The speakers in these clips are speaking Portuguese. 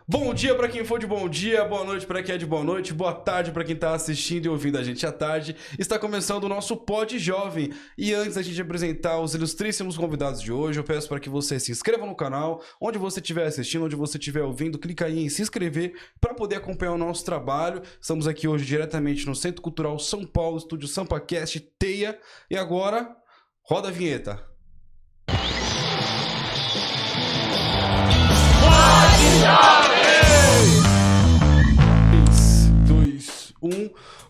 Bom dia para quem for de bom dia, boa noite para quem é de boa noite, boa tarde para quem tá assistindo e ouvindo a gente à tarde. Está começando o nosso Pod Jovem. E antes da gente apresentar os ilustríssimos convidados de hoje, eu peço para que você se inscreva no canal, onde você estiver assistindo, onde você estiver ouvindo, clica aí em se inscrever para poder acompanhar o nosso trabalho. Estamos aqui hoje diretamente no Centro Cultural São Paulo, estúdio SampaCast Teia. E agora, roda a vinheta. Pod Jovem! 3, 2, 1.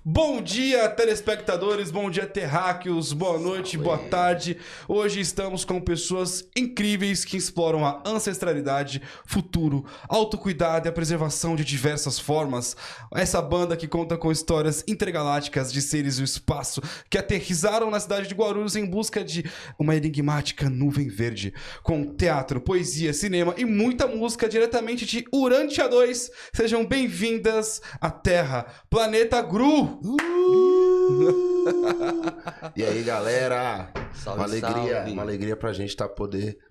Bom dia, telespectadores, bom dia, terráqueos, boa noite, boa tarde. Hoje estamos com pessoas incríveis que exploram a ancestralidade, futuro, autocuidado e a preservação de diversas formas. Essa banda que conta com histórias intergalácticas de seres do espaço que aterrizaram na cidade de Guarulhos em busca de uma enigmática nuvem verde, com teatro, poesia, cinema e muita música diretamente de Urantia 2. Sejam bem-vindas à Terra, Planeta Gru! E aí, galera? Salve, Uma alegria pra gente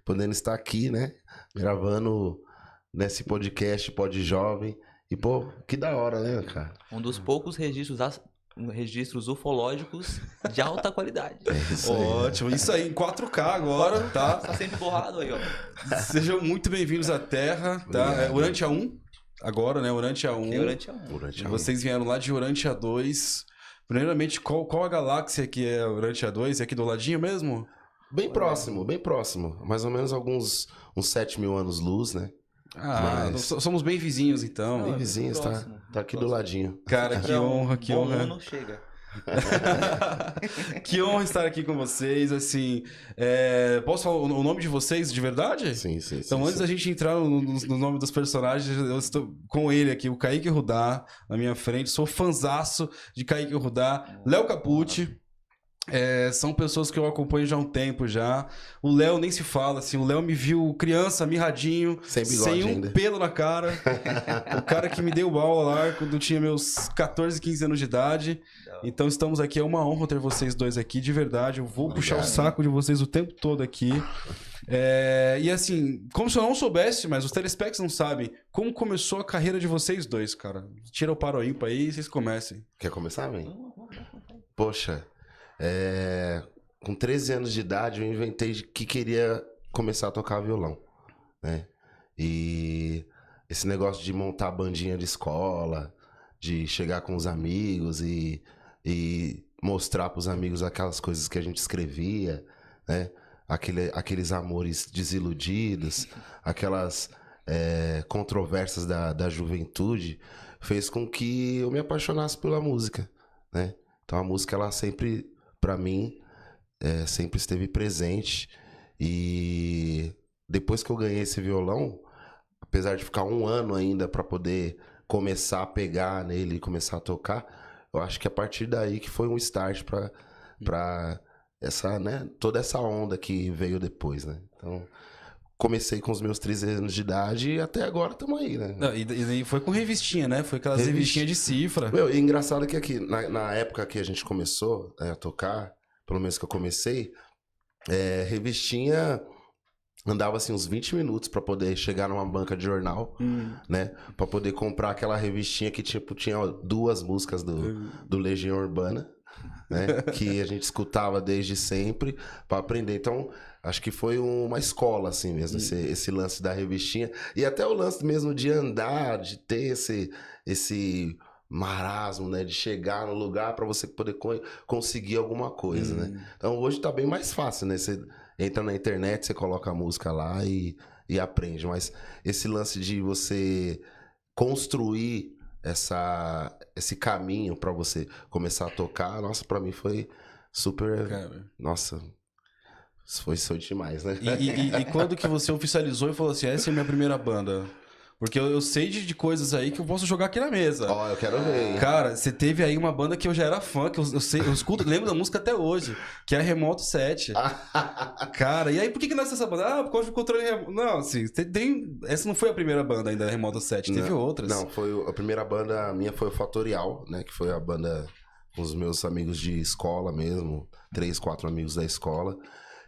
podendo estar aqui, né? Gravando nesse podcast Pod Jovem. E, pô, que da hora, né, cara? Um dos poucos registros ufológicos de alta qualidade. É isso aí. Ótimo, isso aí, em 4K agora, tá? Tá sempre borrado aí, ó. Sejam muito bem-vindos à Terra, tá? É Urantia 1, agora, né? Urantia 1. Tem Urantia 1. Urantia 1. Vocês vieram lá de Urantia 2. Primeiramente, qual a galáxia que é Urantia 2? É aqui do ladinho mesmo? Bem próximo, bem próximo. Mais ou menos uns 7 mil anos-luz, né? Ah, somos bem vizinhos, então. Bem vizinhos, próximo, tá aqui do ladinho. Cara, que honra, que bom honra. ano chega. Que honra estar aqui com vocês, assim. Posso falar o nome de vocês de verdade? Sim. Então, antes da gente entrar no nome dos personagens, eu estou com ele aqui, o Kaique Rudá, na minha frente. Sou fanzaço de Kaique Rudá. Léo Capucci. São pessoas que eu acompanho já há um tempo já. O Léo nem se fala, assim. O Léo me viu criança, mirradinho, Sem bigode um ainda. pelo na cara. O cara que me deu aula lá quando eu tinha meus 14, 15 anos de idade. Então estamos aqui, é uma honra ter vocês dois aqui, de verdade. Eu vou puxar o saco de vocês o tempo todo aqui. E assim, como se eu não soubesse, mas os telespects não sabem, como começou a carreira de vocês dois, cara. Tira o paro ímpar aí e vocês comecem. Quer começar, bem? Poxa, com 13 anos de idade eu inventei que queria começar a tocar violão, né? E esse negócio de montar bandinha de escola, de chegar com os amigos e mostrar pros amigos aquelas coisas que a gente escrevia, né? Aqueles amores desiludidos, aquelas controvérsias da juventude, fez com que eu me apaixonasse pela música, né? Então a música, ela sempre, pra mim, sempre esteve presente. E depois que eu ganhei esse violão, apesar de ficar um ano ainda pra poder começar a pegar nele e começar a tocar, eu acho que a partir daí que foi um start pra essa, né, toda essa onda que veio depois, né? Então, comecei com os meus 13 anos de idade e até agora estamos aí, né? Não, e foi com revistinha, né? Foi aquelas revistinhas de cifra. Meu, e engraçado que aqui, na época que a gente começou a tocar, pelo menos que eu comecei, revistinha andava assim uns 20 minutos pra poder chegar numa banca de jornal, né? Pra poder comprar aquela revistinha que tipo, tinha 2 músicas do Legião Urbana, né? Que a gente escutava desde sempre pra aprender. Então, acho que foi uma escola, assim mesmo, esse lance da revistinha. E até o lance mesmo de andar, de ter esse marasmo, né? De chegar no lugar pra você poder conseguir alguma coisa, né? Então, hoje tá bem mais fácil, né? Você entra na internet, você coloca a música lá e aprende. Mas esse lance de você construir esse caminho pra você começar a tocar, nossa, pra mim foi super... Cara. Nossa, foi demais, né? E quando que você oficializou e falou assim, essa é a minha primeira banda? Porque eu sei de coisas aí que eu posso jogar aqui na mesa. Ó, eu quero ver, hein? Cara, você teve aí uma banda que eu já era fã, que eu escuto, lembro da música até hoje, que é a Remoto 7. Cara, e aí por que nasceu essa banda? Ah, por causa do controle remoto. Não, assim, essa não foi a primeira banda ainda, a Remoto 7, teve outras. Não, a primeira banda minha foi o Fatorial, né? Que foi a banda com os meus amigos de escola mesmo, 3, 4 amigos da escola.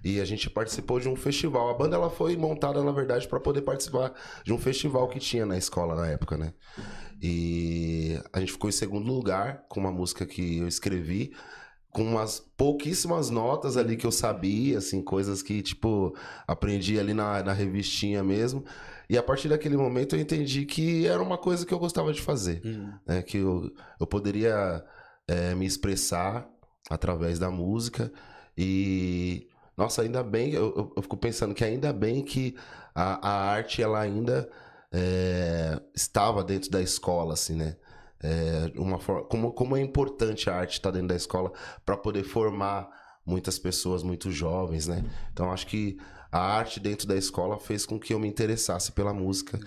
E a gente participou de um festival. A banda ela foi montada, na verdade, para poder participar de um festival que tinha na escola na época, né? E a gente ficou em segundo lugar com uma música que eu escrevi, com umas pouquíssimas notas ali que eu sabia, assim, coisas que, tipo, aprendi ali na revistinha mesmo. E a partir daquele momento eu entendi que era uma coisa que eu gostava de fazer, né? Que eu poderia me expressar através da música. E, nossa, ainda bem, eu fico pensando que ainda bem que a arte, ela ainda estava dentro da escola, assim, né? Como é importante a arte estar dentro da escola para poder formar muitas pessoas, muitos jovens, né? Então, acho que a arte dentro da escola fez com que eu me interessasse pela música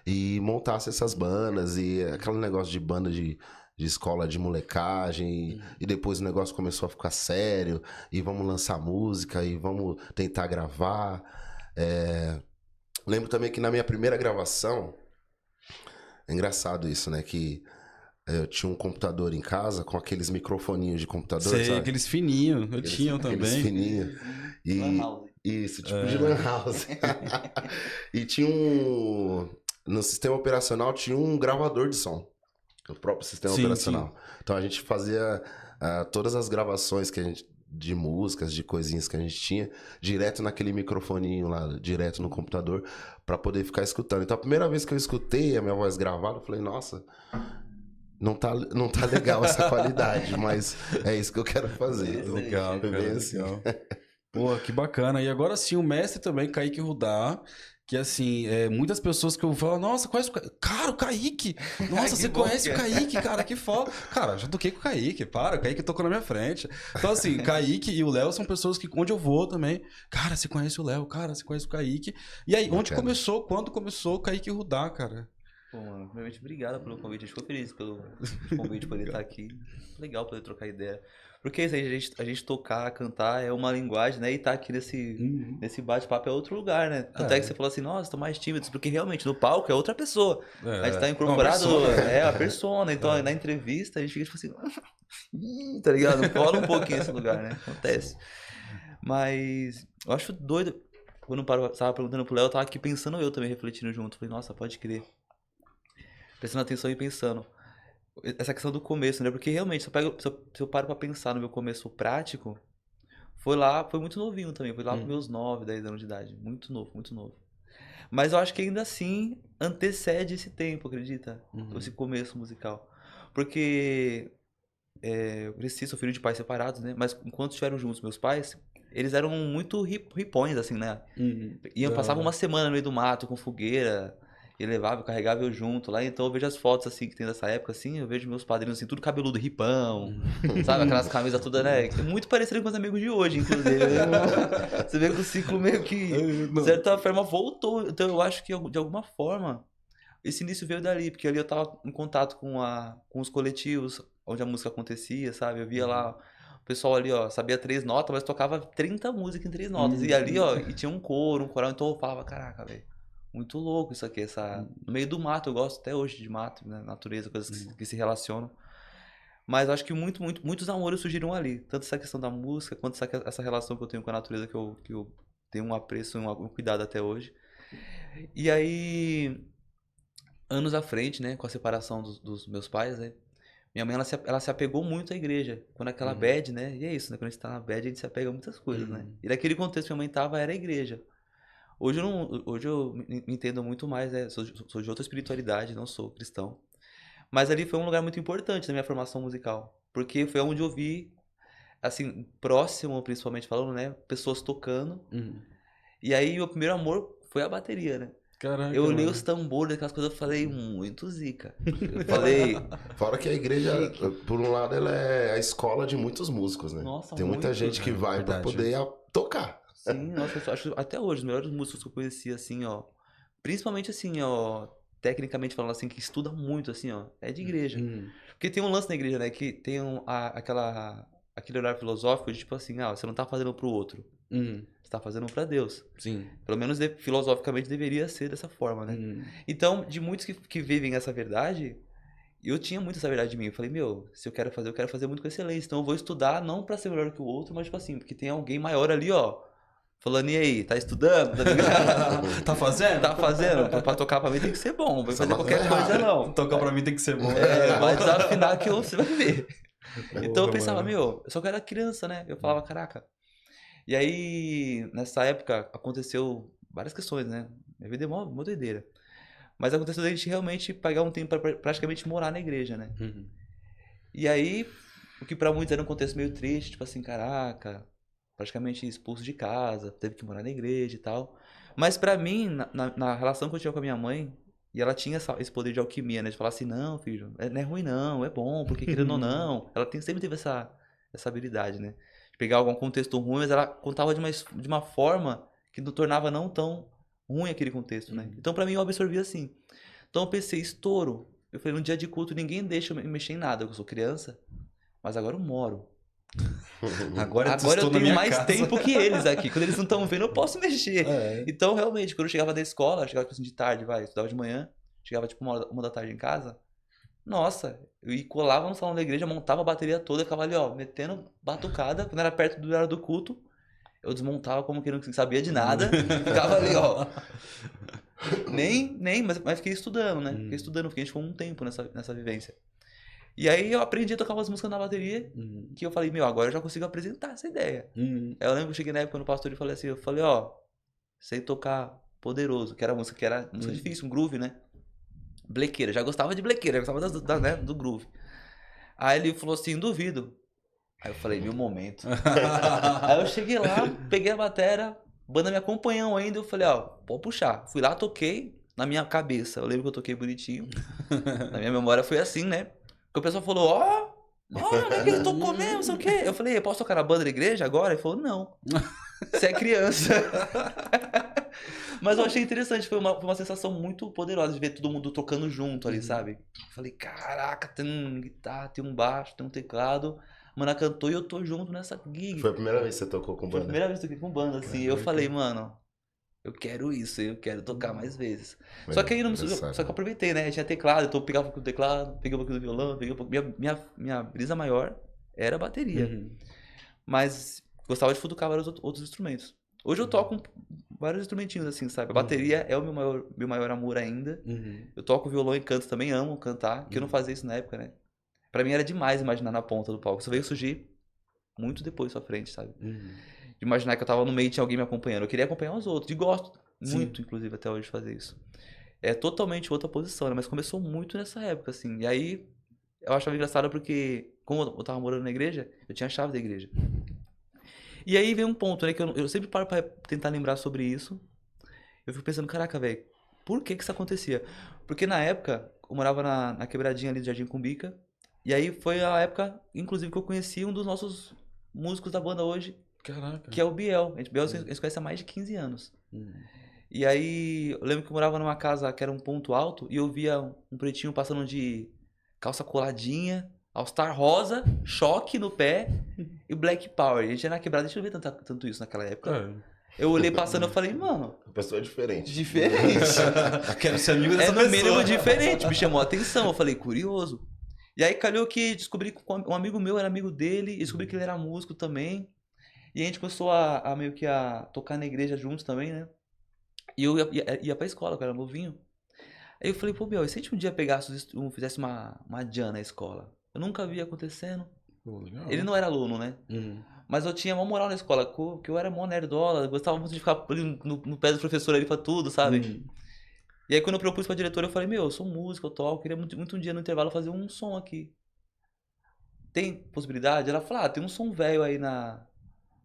e montasse essas bandas e aquele negócio de banda de escola de molecagem e depois o negócio começou a ficar sério e vamos lançar música e vamos tentar gravar. Lembro também que na minha primeira gravação, é engraçado isso, né? Que eu tinha um computador em casa com aqueles microfoninhos de computador, Sei, sabe? aqueles fininhos, eu tinha Aqueles também. fininhos. Lan house. Isso, tipo de lan house. E tinha no sistema operacional tinha um gravador de som. O próprio sistema operacional. Então a gente fazia todas as gravações que a gente, de músicas, de coisinhas que a gente tinha, direto naquele microfoninho lá, direto no computador, pra poder ficar escutando. Então a primeira vez que eu escutei a minha voz gravada, eu falei, nossa, não tá legal essa qualidade, mas é isso que eu quero fazer. Legal, Foi cara, bem assim. legal. Pô, que bacana. E agora sim, o mestre também, Kaique Rudá, que assim, muitas pessoas que eu falo, nossa, conhece o Kaique? Cara, o Kaique! Nossa, você conhece o Kaique, cara, que foda. Cara, já toquei com o Kaique, o Kaique tocou na minha frente. Então assim, Kaique e o Léo são pessoas que, onde eu vou também, cara, você conhece o Léo, cara, você conhece o Kaique. E aí, onde começou, quando começou o Kaique Rudá, cara? Pô, mano, primeiramente, obrigado pelo convite. A gente ficou feliz pelo convite, poder estar aqui. Legal poder trocar ideia. Porque isso aí, a gente tocar, cantar é uma linguagem, né? E estar aqui nesse bate-papo é outro lugar, né? Tanto é que você falou assim, nossa, tô mais tímido. Porque realmente, no palco é outra pessoa. A gente tá incorporado, a persona. Então, na entrevista, a gente fica tipo assim, tá ligado? Cola um pouquinho esse lugar, né? Acontece. Mas eu acho doido. Quando eu tava perguntando pro Léo, eu tava aqui pensando eu também, refletindo junto. Falei, nossa, pode crer. Prestando atenção e pensando. Essa questão do começo, né? Porque realmente, se eu paro pra pensar no meu começo prático, foi muito novinho também. Foi lá pros meus 9, 10 anos de idade. Muito novo, muito novo. Mas eu acho que ainda assim antecede esse tempo, acredita? Esse começo musical. Porque eu cresci, sou filho de pais separados, né? Mas enquanto estiveram juntos meus pais, eles eram muito ripões, assim, né? Passavam uma semana no meio do mato com fogueira. E levava, eu carregava eu junto lá, então eu vejo as fotos assim que tem dessa época, assim, eu vejo meus padrinhos assim, tudo cabeludo, ripão, sabe? Aquelas camisas todas, né? Muito parecido com os amigos de hoje, inclusive. Você vê que o ciclo meio que, de certa forma, voltou. Então eu acho que de alguma forma esse início veio dali, porque ali eu tava em contato com os coletivos onde a música acontecia, sabe? Eu via lá. O pessoal ali, ó, sabia 3 notas, mas tocava 30 músicas em 3 notas. E ali, ó, e tinha um coro, um coral, então eu falava, caraca, velho. Muito louco isso aqui, no meio do mato, eu gosto até hoje de mato, né? Natureza, coisas que se relacionam. Mas eu acho que muitos amores surgiram ali. Tanto essa questão da música, quanto essa relação que eu tenho com a natureza, que eu tenho um apreço, um cuidado até hoje. E aí, anos à frente, né, com a separação dos meus pais, né? Minha mãe, ela se apegou muito à igreja. Quando aquela bad, né? E é isso, né? Quando a gente tá na bad, a gente se apega a muitas coisas, né? E naquele contexto que minha mãe tava, era a igreja. Hoje eu me entendo muito mais, né? Sou de outra espiritualidade, não sou cristão. Mas ali foi um lugar muito importante na minha formação musical. Porque foi onde eu vi, assim, próximo, principalmente falando, né? Pessoas tocando. E aí, o primeiro amor foi a bateria, né? Caraca, eu olhei os tambores, aquelas coisas, eu falei, muito zica. Eu falei... Fora que a igreja, por um lado, ela é a escola de muitos músicos, né? Nossa, tem muita gente que vai pra poder tocar. Sim, nossa, eu acho até hoje, os melhores músicos que eu conheci, assim, ó. Principalmente, assim, ó, tecnicamente falando, assim, que estuda muito, assim, ó, é de igreja. Porque tem um lance na igreja, né, que tem aquele olhar filosófico de, tipo assim, você não tá fazendo pro outro. Você tá fazendo pra Deus. Sim. Pelo menos, filosoficamente, deveria ser dessa forma, né? Então, de muitos que vivem essa verdade, eu tinha muito essa verdade de mim. Eu falei, se eu quero fazer muito com excelência. Então, eu vou estudar não pra ser melhor que o outro, mas, tipo assim, porque tem alguém maior ali, ó, Falando, e aí, tá estudando? Tá ligado? Tá fazendo? Tá fazendo? Pra tocar pra mim tem que ser bom, não vai fazer qualquer coisa não. Tocar pra mim tem que ser bom. Vai desafinar que você vai ver. Então eu Porra, pensava, mano. eu só que eu era criança, né? Eu falava, caraca. E aí, nessa época, aconteceu várias questões, né? Minha vida é uma doideira. Mas aconteceu da gente realmente pegar um tempo pra praticamente morar na igreja, né? Uhum. E aí, o que pra muitos era um contexto meio triste, tipo assim, caraca, praticamente expulso de casa, teve que morar na igreja e tal. Mas pra mim, na relação que eu tinha com a minha mãe, e ela tinha esse poder de alquimia, né? De falar assim, não, filho, não é ruim não, é bom, porque querendo ou não. Ela sempre teve essa habilidade, né? De pegar algum contexto ruim, mas ela contava de uma forma que não tornava não tão ruim aquele contexto, né? Então pra mim eu absorvi assim. Então eu pensei, estouro. Eu falei, no dia de culto ninguém deixa eu mexer em nada, eu sou criança, mas agora eu moro. Agora Agora estou eu na tenho minha mais casa. tempo que eles aqui. Quando eles não estão vendo, eu posso mexer. É. Então, realmente, quando eu chegava da escola, eu chegava tipo assim, de tarde, eu estudava de manhã, chegava tipo 1 da tarde em casa. Nossa, eu colava no salão da igreja, montava a bateria toda, ficava ali, ó, metendo batucada. Quando era perto do hora do culto, eu desmontava como que não sabia de nada. Ficava ali, ó. Mas fiquei estudando, né? Fiquei estudando, fiquei tipo um tempo nessa vivência. E aí eu aprendi a tocar umas músicas na bateria, que eu falei, agora eu já consigo apresentar essa ideia. Aí eu lembro que eu cheguei na época no pastor e falei assim, ó, sei tocar Poderoso, que era música difícil, um groove, né? Blequeira, já gostava de blequeira, já gostava né, do groove. Aí ele falou assim, duvido. Aí eu falei, meu momento. Aí eu cheguei lá, peguei a bateria, banda me acompanhando ainda, eu falei, ó, pode puxar. Fui lá, toquei na minha cabeça, eu lembro que eu toquei bonitinho. Na minha memória foi assim, né? Porque o pessoal falou, olha que ele tocou mesmo, não sei o quê. Eu falei, eu posso tocar na banda da igreja agora? Ele falou, não. Você é criança. Mas eu achei interessante, foi uma sensação muito poderosa de ver todo mundo tocando junto ali, sabe? Eu falei, caraca, tem um guitarra, tem um baixo, tem um teclado. A mana cantou e eu tô junto nessa gig. Foi a primeira vez que você tocou com Foi a banda? primeira vez que eu toquei com banda, assim. Eu falei, mano, eu quero isso, eu quero tocar mais vezes. Só que aí só que eu aproveitei, né? Eu tinha teclado, então eu pegava um pouco do teclado, peguei um pouco do violão, peguei um pouco. Minha brisa maior era a bateria. Mas gostava de futucar vários outros instrumentos. Hoje eu toco vários instrumentinhos, assim, sabe? A bateria é o meu maior amor ainda. Eu toco violão e canto também, amo cantar, que eu não fazia isso na época, né? Pra mim era demais imaginar na ponta do palco. Isso veio surgir muito depois pra frente, sabe? De imaginar que eu tava no meio e tinha alguém me acompanhando. Eu queria acompanhar os outros, e gosto muito, inclusive, até hoje de fazer isso. É totalmente outra posição, né? Mas começou muito nessa época, assim. E aí, eu achava engraçado porque, como eu tava morando na igreja, eu tinha a chave da igreja. E aí vem um ponto, né? Que eu sempre paro pra tentar lembrar sobre isso. Eu fico pensando, caraca, velho, por que isso acontecia? Porque na época, eu morava na quebradinha ali do Jardim Cumbica. E aí foi a época, inclusive, que eu conheci um dos nossos músicos da banda hoje. Caraca. Que é o Biel. A gente conhece há mais de 15 anos. E aí, eu lembro que eu morava numa casa que era um ponto alto e eu via um pretinho passando de calça coladinha, All-Star rosa, choque no pé e Black Power. A gente ia na quebrada, deixa eu ver tanto isso naquela época. Eu olhei passando e falei, mano... A pessoa é diferente. Diferente. Quero ser amigo dessa pessoa. É no pessoa. mínimo diferente, me chamou a atenção. Eu falei, curioso. E aí calhou que descobri que um amigo meu era amigo dele, e descobri que ele era músico também. E a gente começou a meio que a tocar na igreja juntos também, né? E eu ia pra escola, eu era novinho. Aí eu falei, pô, Biel, e se a gente um dia fizesse uma jam na escola? Eu nunca vi acontecendo. Ele não era aluno, né? Mas eu tinha uma moral na escola, que eu era mó nerdola, gostava muito de ficar ali no pé do professor ali pra tudo, sabe? E aí quando eu propus pra diretora, eu falei, eu sou músico, eu toco, queria muito um dia no intervalo fazer um som aqui. Tem possibilidade? Ela falou, tem um som velho aí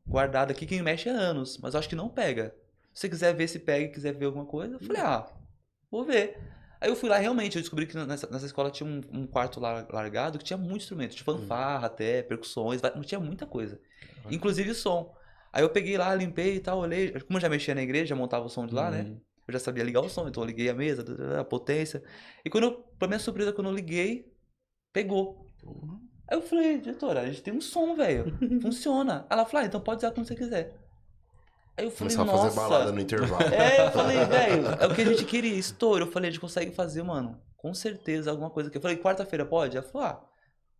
guardado aqui, quem mexe há anos, mas eu acho que não pega. Se você quiser ver se pega e quiser ver alguma coisa, eu falei, vou ver. Aí eu fui lá, realmente, eu descobri que nessa escola tinha um quarto largado que tinha muito instrumento, de fanfarra até, percussões, tinha muita coisa. Inclusive som. Aí eu peguei lá, limpei e tal, olhei, como eu já mexia na igreja, já montava o som de lá, né? Eu já sabia ligar o som, então eu liguei a mesa, a potência. E pra minha surpresa, quando eu liguei, pegou. Aí eu falei, diretora, a gente tem um som, velho, funciona. Ela falou, então pode usar quando você quiser. Aí eu falei, começar a fazer balada no intervalo. Eu falei, velho, é o que a gente queria, estouro. Eu falei, a gente consegue fazer, mano, com certeza alguma coisa aqui. Eu falei, quarta-feira pode? Ela falou,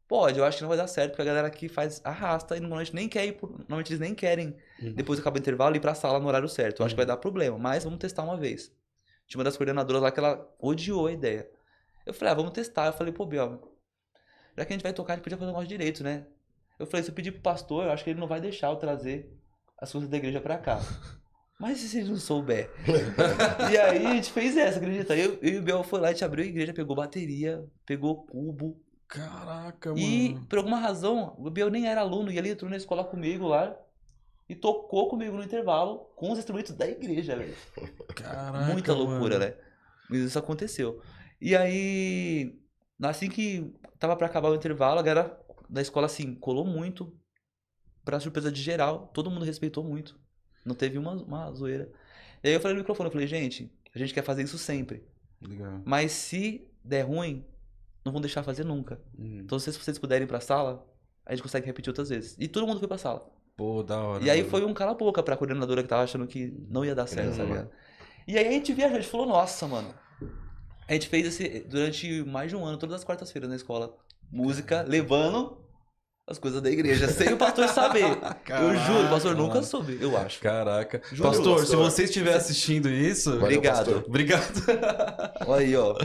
Pode, eu acho que não vai dar certo, porque a galera aqui faz arrasta e normalmente nem quer ir, normalmente eles nem querem, depois acaba o intervalo, ir pra sala no horário certo. Eu acho que vai dar problema, mas vamos testar uma vez. Tinha uma das coordenadoras lá que ela odiou a ideia. Eu falei, vamos testar. Eu falei, pô, Biel, já que a gente vai tocar, a gente podia fazer o nosso direito, né? Eu falei, se eu pedir pro pastor, eu acho que ele não vai deixar eu trazer as coisas da igreja pra cá. Mas e se ele não souber? E aí a gente fez essa, acredita? Eu e o Biel foi lá, a gente abriu a igreja, pegou bateria, pegou cubo. Caraca, mano. E, por alguma razão, o Biel nem era aluno e ele entrou na escola comigo lá e tocou comigo no intervalo com os instrumentos da igreja, velho. Caraca, Muita loucura, mano. né? Mas isso aconteceu. E aí, assim que tava pra acabar o intervalo, a galera da escola, assim, colou muito. Pra surpresa de geral, todo mundo respeitou muito. Não teve uma zoeira. E aí eu falei no microfone, eu falei, gente, a gente quer fazer isso sempre. Legal. Mas se der ruim, não vão deixar fazer nunca. Então se vocês puderem ir pra sala, a gente consegue repetir outras vezes. E todo mundo foi pra sala. Pô, da hora. E aí mano. foi um cala-boca pra coordenadora que tava achando que não ia dar certo, sabe? E aí a gente viajou, a gente falou, nossa, mano. A gente fez esse durante mais de um ano, todas as quartas-feiras na escola. Música, levando as coisas da igreja, sem o pastor saber. Eu juro, o pastor nunca soube, eu acho. Caraca. Juro, pastor, se pastor. você estiver assistindo isso... Valeu, Obrigado. pastor. Obrigado. Olha aí, ó.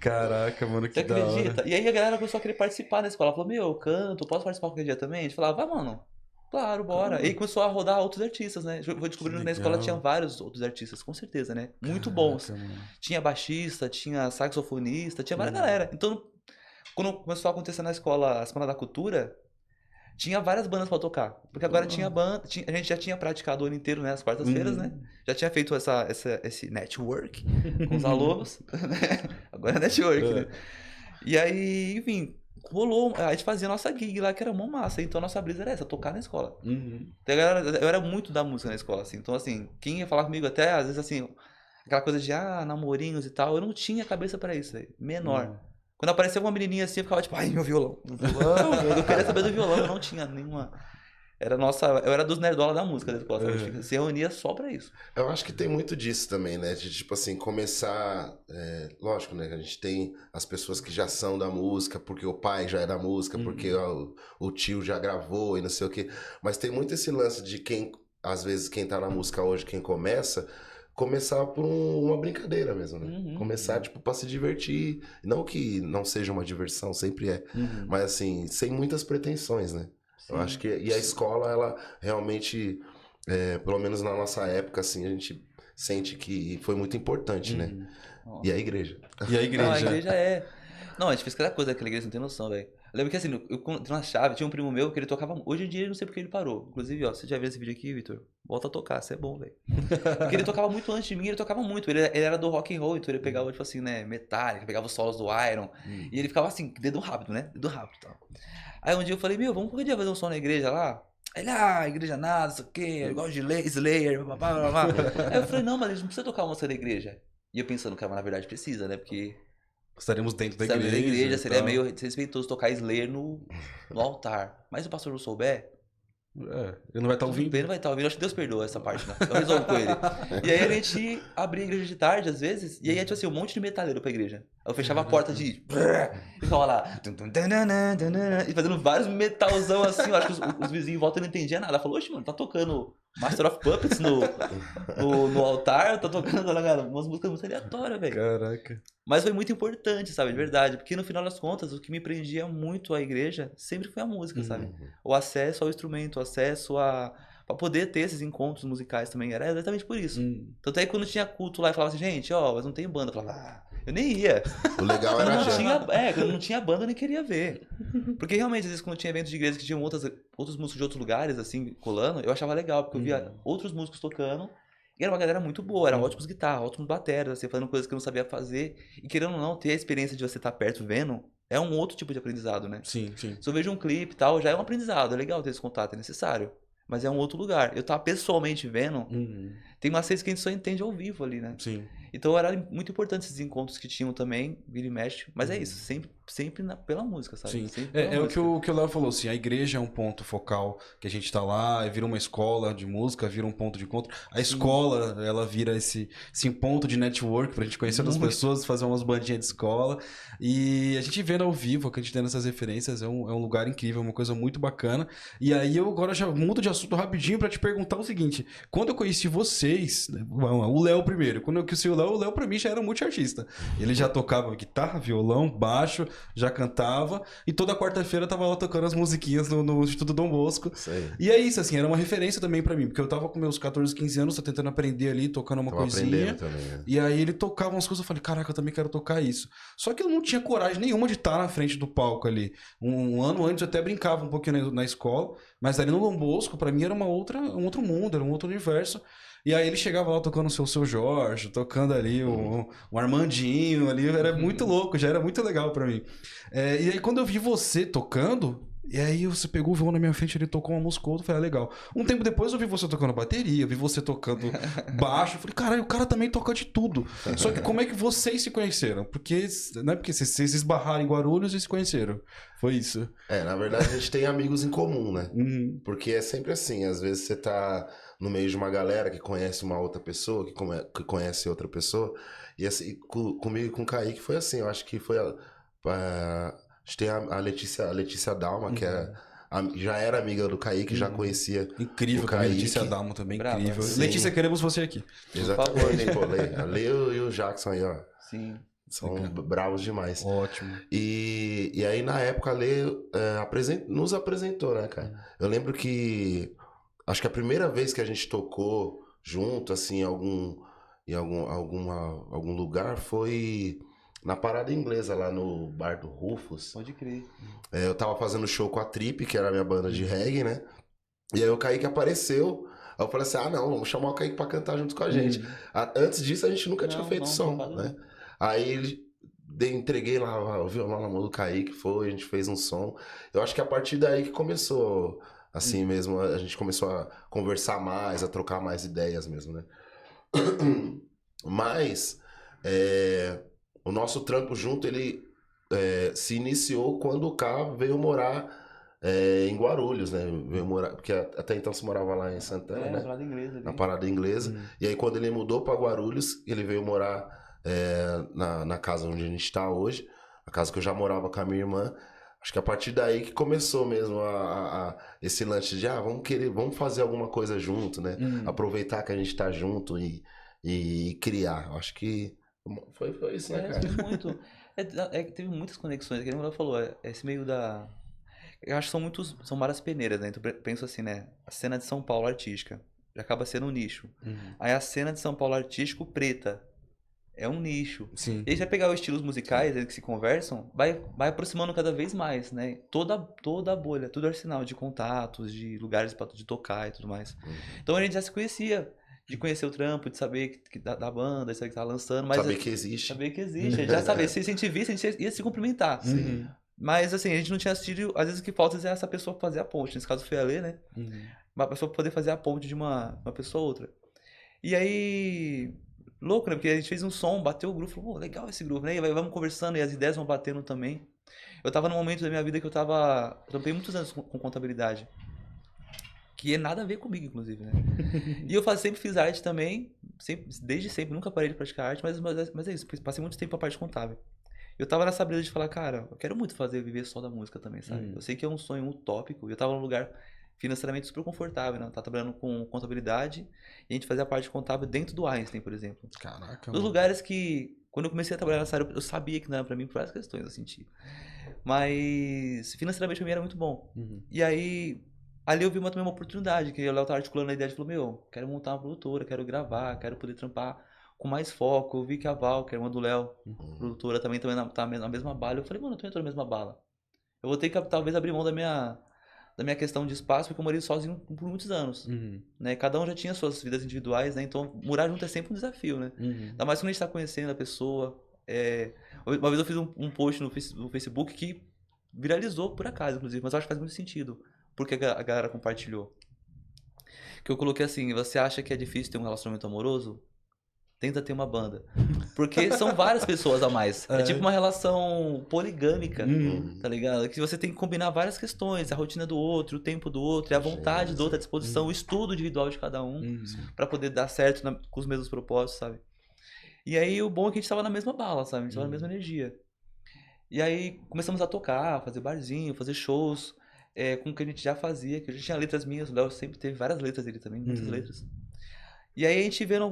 Caraca, mano, que Você da hora. acredita? E aí a galera começou a querer participar na escola. Falou, meu, eu canto, posso participar qualquer dia também? A gente falava, vai, mano. Claro, bora. E aí começou a rodar outros artistas, né? Foi descobrindo que na escola tinha vários outros artistas, com certeza, né? Muito bons. Caraca, mano. Tinha baixista, tinha saxofonista, tinha várias galera. Então, quando começou a acontecer na escola, a Semana da Cultura, tinha várias bandas pra tocar. Porque agora tinha banda, a gente já tinha praticado o ano inteiro, né? As quartas-feiras, né? Já tinha feito esse network com os alunos. Agora é network, né? E aí, enfim, rolou. A gente fazia a nossa gig lá, que era mó massa. Então a nossa brisa era essa, tocar na escola. Então, eu era muito da música na escola, assim. Então, assim, quem ia falar comigo até, às vezes, assim, aquela coisa de, namorinhos e tal, eu não tinha cabeça pra isso, velho. Menor. Quando aparecia uma menininha assim, eu ficava tipo, ai, meu violão. Eu queria saber do violão, eu não tinha nenhuma. Eu era dos nerdola da música da escola, sabe? A gente se reunia só pra isso. Eu acho que tem muito disso também, né? De, tipo assim, começar... lógico, né? A gente tem as pessoas que já são da música, porque o pai já é da música, porque o tio já gravou e não sei o quê. Mas tem muito esse lance de quem, às vezes, quem tá na música hoje, quem começar por uma brincadeira mesmo, né? Começar, tipo, pra se divertir. Não que não seja uma diversão, sempre é. Mas, assim, sem muitas pretensões, né? Sim. Eu acho que... E a escola, ela realmente, pelo menos na nossa época, assim, a gente sente que foi muito importante, né? E a igreja. E a igreja? Não, a igreja é... Não, a gente fez cada coisa daquela igreja, não tem noção, velho. Eu lembro que assim, eu tinha uma chave, tinha um primo meu que ele tocava. Hoje em dia eu não sei porque ele parou. Inclusive, ó, você já viu esse vídeo aqui, Vitor? Volta a tocar, isso é bom, velho. Porque ele tocava muito antes de mim, ele tocava muito. Ele era do rock and roll, então ele pegava, tipo assim, né, Metallica, pegava os solos do Iron. E ele ficava assim, dedo rápido, né? Dedo rápido e tal. Aí um dia eu falei, meu, vamos qualquer dia fazer um som na igreja lá? Ele, igreja nada, isso aqui, eu gosto de Slayer, blá, blá, blá. Aí eu falei, não, mas a gente não precisa tocar uma música da igreja. E eu pensando, cara, mas na verdade precisa, né? Porque estaremos dentro da sabe, igreja. Da igreja seria meio desrespeitoso tocar Slayer no altar. Mas se o pastor não souber, ele não vai estar ouvindo. Ele não vai estar ouvindo, acho que Deus perdoa essa parte, né? Eu resolvo com ele. E aí a gente abria a igreja de tarde, às vezes, e aí tinha assim, um monte de metaleiro pra igreja. Eu fechava a porta de... E ficava lá... E fazendo vários metalzão assim, eu acho que os vizinhos em volta não entendiam nada. Falou, oxe, mano, tá tocando Master of Puppets no altar, tá tocando umas músicas muito aleatórias, velho. Caraca. Mas foi muito importante, sabe, de verdade. Porque no final das contas, o que me prendia muito à igreja sempre foi a música, sabe? O acesso ao instrumento, o acesso a... Pra poder ter esses encontros musicais também. Era exatamente por isso. Tanto é que quando tinha culto lá e falava assim, gente, mas não tem banda. Eu falava, eu nem ia. O legal era quando não tinha banda, eu nem queria ver. Porque realmente, às vezes, quando tinha eventos de igreja que tinham outros músicos de outros lugares, assim, colando, eu achava legal, porque eu via outros músicos tocando. E era uma galera muito boa, eram ótimos guitarras, ótimos bateras, assim, fazendo coisas que eu não sabia fazer. E querendo ou não, ter a experiência de você estar perto vendo, é um outro tipo de aprendizado, né? Sim, sim. Se eu vejo um clipe e tal, já é um aprendizado, é legal ter esse contato, é necessário. Mas é um outro lugar. Eu tava pessoalmente vendo, tem umas coisas que a gente só entende ao vivo ali, né? Sim. Então era muito importante esses encontros que tinham também, vira e mexe. Mas é isso, sempre sempre pela música, sabe? Sim, Sempre pela é o música. que o Léo falou, assim, a igreja é um ponto focal que a gente tá lá, vira uma escola de música, vira um ponto de encontro. A escola, ela vira esse ponto de network pra gente conhecer outras Muito. pessoas, fazer umas bandinhas de escola. E a gente vendo ao vivo, acreditando nessas referências, é um lugar incrível, uma coisa muito bacana. E aí eu agora já mudo de assunto rapidinho pra te perguntar o seguinte, quando eu conheci vocês, né, o Léo primeiro, quando eu conheci o Léo pra mim já era multiartista. Ele já tocava guitarra, violão, baixo, já cantava. E toda quarta-feira eu tava lá tocando as musiquinhas no Instituto Dom Bosco. Isso aí. E é isso, assim, era uma referência também pra mim. Porque eu tava com meus 14, 15 anos, tentando aprender ali, tocando uma Tava coisinha. aprendendo também, né? E aí ele tocava umas coisas, eu falei, caraca, eu também quero tocar isso. Só que eu não tinha coragem nenhuma de estar na frente do palco ali. Um ano antes eu até brincava um pouquinho na escola, mas ali no Dom Bosco, pra mim era um outro mundo, era um outro universo. E aí ele chegava lá tocando o seu Jorge, tocando ali o Armandinho ali, era muito louco, já era muito legal pra mim. E aí quando eu vi você tocando, e aí você pegou o violão na minha frente, ele tocou uma música outra, eu falei, legal. Um tempo depois eu vi você tocando bateria, eu vi você tocando baixo, eu falei, caralho, o cara também toca de tudo. Só que como é que vocês se conheceram? Porque, não é porque vocês esbarraram em Guarulhos e se conheceram. Foi isso. Na verdade a gente tem amigos em comum, né? Uhum. Porque é sempre assim, às vezes você tá no meio de uma galera que conhece uma outra pessoa, que conhece outra pessoa, e assim, comigo e com o Kaique foi assim, eu acho que foi a gente tem a Letícia Dalma, que já era amiga do Kaique, já conhecia Incrível o também, Kaique. Letícia Dalmo também, Brava. incrível. Sim. Letícia, queremos você aqui. Exatamente, pô, a Leo e o Jackson aí, ó, Sim. são bravos demais. Ótimo. E aí, na época, a Leo nos apresentou, né, cara? Eu lembro que, acho que a primeira vez que a gente tocou junto, assim, em algum lugar, foi na Parada Inglesa, lá no bar do Rufus. Pode crer. Eu tava fazendo show com a Trip, que era a minha banda de reggae, né? E aí o Kaique apareceu. Aí eu falei assim, não, vamos chamar o Kaique pra cantar junto com a gente. Antes disso, a gente nunca tinha feito som, né? Aí entreguei lá o violão na mão do Kaique, a gente fez um som. Eu acho que a partir daí que começou, assim mesmo, a gente começou a conversar mais, a trocar mais ideias mesmo, né? Mas o nosso trampo junto, ele se iniciou quando o K veio morar em Guarulhos, né? Veio morar, porque até então se morava lá em Santana, né? Parada inglesa ali. Na Parada Inglesa. E aí quando ele mudou para Guarulhos, ele veio morar na casa onde a gente está hoje, a casa que eu já morava com a minha irmã. Acho que a partir daí que começou mesmo esse lance de vamos fazer alguma coisa junto, né? Aproveitar que a gente tá junto e criar. Acho que foi isso, né, cara? Teve muito. Teve muitas conexões, que ele falou, esse meio da. Eu acho que são várias peneiras, né? Então penso assim, né? A cena de São Paulo artística já acaba sendo um nicho. Aí a cena de São Paulo artístico preta é um nicho. Sim. E aí você vai pegar os estilos musicais eles que se conversam, vai aproximando cada vez mais, né? Toda a bolha, todo o arsenal de contatos, de lugares de tocar e tudo mais. Então a gente já se conhecia, de conhecer o trampo, de saber da banda, de saber que tá lançando. Mas Saber que existe. Saber que existe. A gente já sabia. Se a gente visse, a gente ia se cumprimentar. Sim. Mas assim, a gente não tinha assistido. Às vezes o que falta é essa pessoa fazer a ponte. Nesse caso foi a Lê, né? Uma pessoa poder fazer a ponte de uma pessoa a outra. E aí. Louco, né? Porque a gente fez um som, bateu o grupo, falou, pô, legal esse grupo, né? E vamos conversando e as ideias vão batendo também. Eu tava num momento da minha vida que eu trampei muitos anos com contabilidade. Que é nada a ver comigo, inclusive, né? E eu sempre fiz arte também, desde sempre, nunca parei de praticar arte, mas é isso, passei muito tempo a parte contábil. Eu tava nessa brisa de falar, cara, eu quero muito viver só da música também, sabe? Eu sei que é um sonho utópico, eu tava num lugar financeiramente super confortável, né? Tá trabalhando com contabilidade e a gente fazia a parte contábil dentro do Einstein, por exemplo. Caraca, Dos lugares que, quando eu comecei a trabalhar nessa área, eu sabia que não era pra mim por várias questões, eu senti. Mas financeiramente pra mim era muito bom. E aí, ali eu vi também uma oportunidade, que o Léo tá articulando a ideia de falou, quero montar uma produtora, quero gravar, quero poder trampar com mais foco. Eu vi que a Val, que é uma do Léo, produtora, também tá na mesma bala. Eu falei, mano, eu tô entrando na mesma bala. Eu vou ter que talvez abrir mão da minha questão de espaço, porque eu morei sozinho por muitos anos, né? Cada um já tinha suas vidas individuais, né? Então, morar junto é sempre um desafio, né? Ainda mais quando a gente tá conhecendo a pessoa. Uma vez eu fiz um post no Facebook que viralizou por acaso, inclusive, mas eu acho que faz muito sentido, porque a galera compartilhou. Que eu coloquei assim, você acha que é difícil ter um relacionamento amoroso? tenta ter uma banda. Porque são várias pessoas a mais. É tipo uma relação poligâmica, tá ligado? Que você tem que combinar várias questões, a rotina do outro, o tempo do outro, a vontade do outro, a disposição, o estudo individual de cada um, pra poder dar certo com os mesmos propósitos, sabe? E aí o bom é que a gente tava na mesma bala, sabe? A gente tava na mesma energia. E aí começamos a tocar, fazer barzinho, fazer shows, com o que a gente já fazia, que a gente tinha letras minhas, o Léo sempre teve várias letras dele também, muitas letras. E aí a gente vendo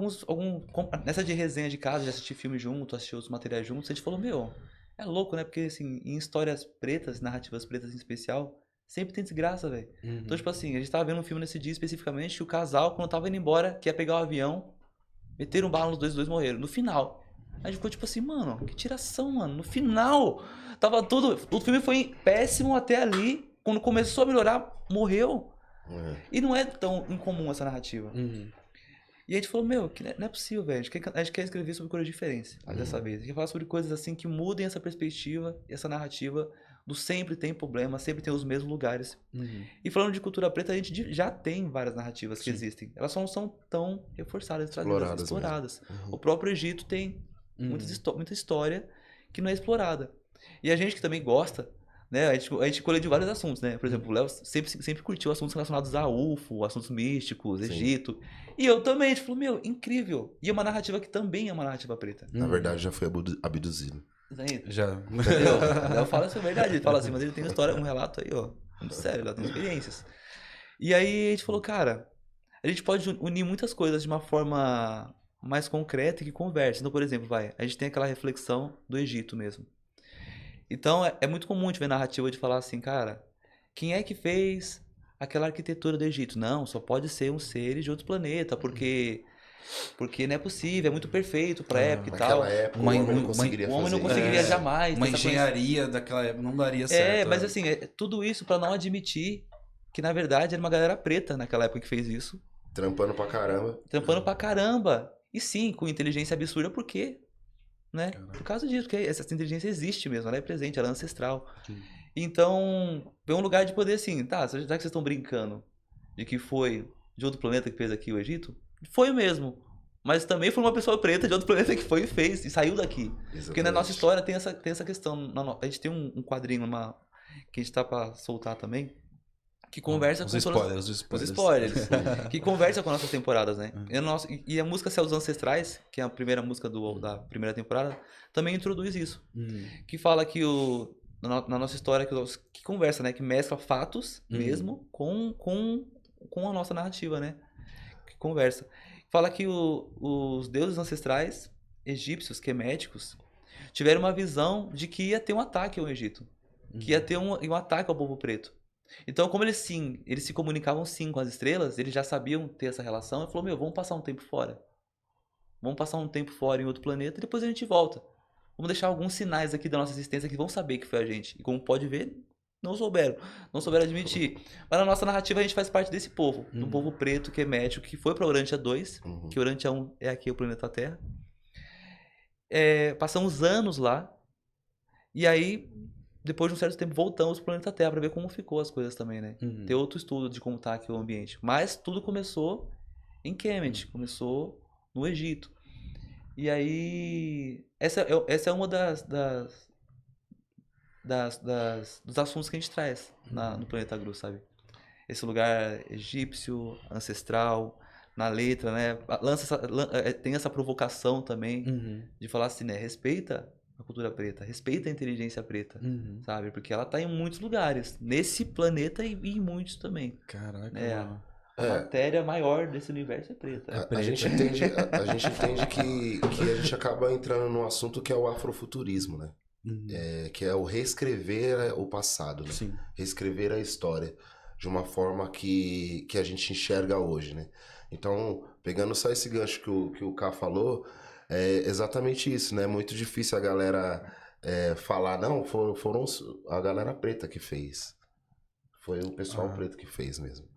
nessa de resenha de casa, de assistir filme junto, assistir outros materiais juntos, a gente falou, meu, é louco, né? Porque assim, em histórias pretas, narrativas pretas em especial, sempre tem desgraça, velho. Então, tipo assim, a gente tava vendo um filme nesse dia especificamente, que o casal, quando tava indo embora, que ia pegar o avião, meteram bala nos dois morreram. No final. A gente ficou tipo assim, mano, que tiração, mano. No final, tava tudo. O filme foi péssimo até ali. Quando começou a melhorar, morreu. E não é tão incomum essa narrativa. E a gente falou, meu, que não é possível, velho. A gente quer escrever sobre cores diferentes dessa vez. A gente quer falar sobre coisas assim que mudem essa perspectiva, essa narrativa do sempre tem problema, sempre tem os mesmos lugares. E falando de cultura preta, a gente já tem várias narrativas que existem. Elas só não são tão reforçadas, trazidas, exploradas. O próprio Egito tem muita história que não é explorada. E a gente que também gosta, né? A gente colhe de vários assuntos, né? Por exemplo, o Léo sempre curtiu assuntos relacionados a UFO, assuntos místicos, Egito. E eu também, a gente falou, meu, incrível. E é uma narrativa que também é uma narrativa preta. Na verdade, já foi abduzido. Já. Entendeu? O Léo fala isso, é verdade. Ele fala assim, mas ele tem uma história, um relato aí, ó. Muito sério, ele tem experiências. E aí a gente falou, cara, a gente pode unir muitas coisas de uma forma mais concreta e que converse. Então, por exemplo, a gente tem aquela reflexão do Egito mesmo. Então, é muito comum a gente ver narrativa de falar assim, cara, quem é que fez aquela arquitetura do Egito? Não, só pode ser um ser de outro planeta, porque não é possível, é muito perfeito pra época e tal. Naquela época, o homem não conseguiria fazer. Jamais. Uma engenharia daquela época não daria certo. Mas assim, tudo isso pra não admitir que, na verdade, era uma galera preta naquela época que fez isso. Trampando pra caramba. E sim, com inteligência absurda, por quê? Né? Por causa disso, porque essa inteligência existe mesmo, ela é presente, ela é ancestral. Então, é um lugar de poder assim, tá, já que vocês estão brincando de que foi de outro planeta que fez aqui o Egito, foi mesmo. Mas também foi uma pessoa preta de outro planeta que foi e fez, e saiu daqui. Exatamente. Porque na nossa história tem essa questão. A gente tem um quadrinho que a gente tá pra soltar também, que conversa com os spoilers. Que conversa com nossas temporadas, né? E a música Céus Ancestrais, que é a primeira música da primeira temporada, também introduz isso. Que fala que na nossa história, que conversa, né? Que mescla fatos mesmo com a nossa narrativa, né? Que conversa. Fala que os deuses ancestrais egípcios, queméticos, tiveram uma visão de que ia ter um ataque ao Egito. Que ia ter um ataque ao povo preto. Então, como eles se comunicavam sim com as estrelas, eles já sabiam ter essa relação, e falou, meu, vamos passar um tempo fora. Vamos passar um tempo fora em outro planeta e depois a gente volta. Vamos deixar alguns sinais aqui da nossa existência que vão saber que foi a gente. E como pode ver, não souberam admitir. Mas na nossa narrativa a gente faz parte desse povo, do povo preto, que é médico, que foi pra Urantia 2, que Urantia 1 é aqui o planeta Terra. Passamos anos lá, e aí, depois de um certo tempo, voltamos pro planeta Terra pra ver como ficou as coisas também, né? Ter outro estudo de como tá aqui o ambiente. Mas tudo começou em Kemet, começou no Egito. E aí, essa é uma dos assuntos que a gente traz no Planeta Gru, sabe? Esse lugar egípcio, ancestral, na letra, né? Tem essa provocação também de falar assim, né? Respeita a cultura preta, respeita a inteligência preta, sabe? Porque ela tá em muitos lugares, nesse planeta e em muitos também. Caraca, mano. A matéria maior desse universo é preta. A gente entende que a gente acaba entrando num assunto que é o afrofuturismo, né? Que é o reescrever o passado, né? Sim. Reescrever a história de uma forma que a gente enxerga hoje, né? Então, pegando só esse gancho que o Ká falou, é exatamente isso, né? É muito difícil a galera falar, não, foram a galera preta que fez. Foi o pessoal preto que fez mesmo.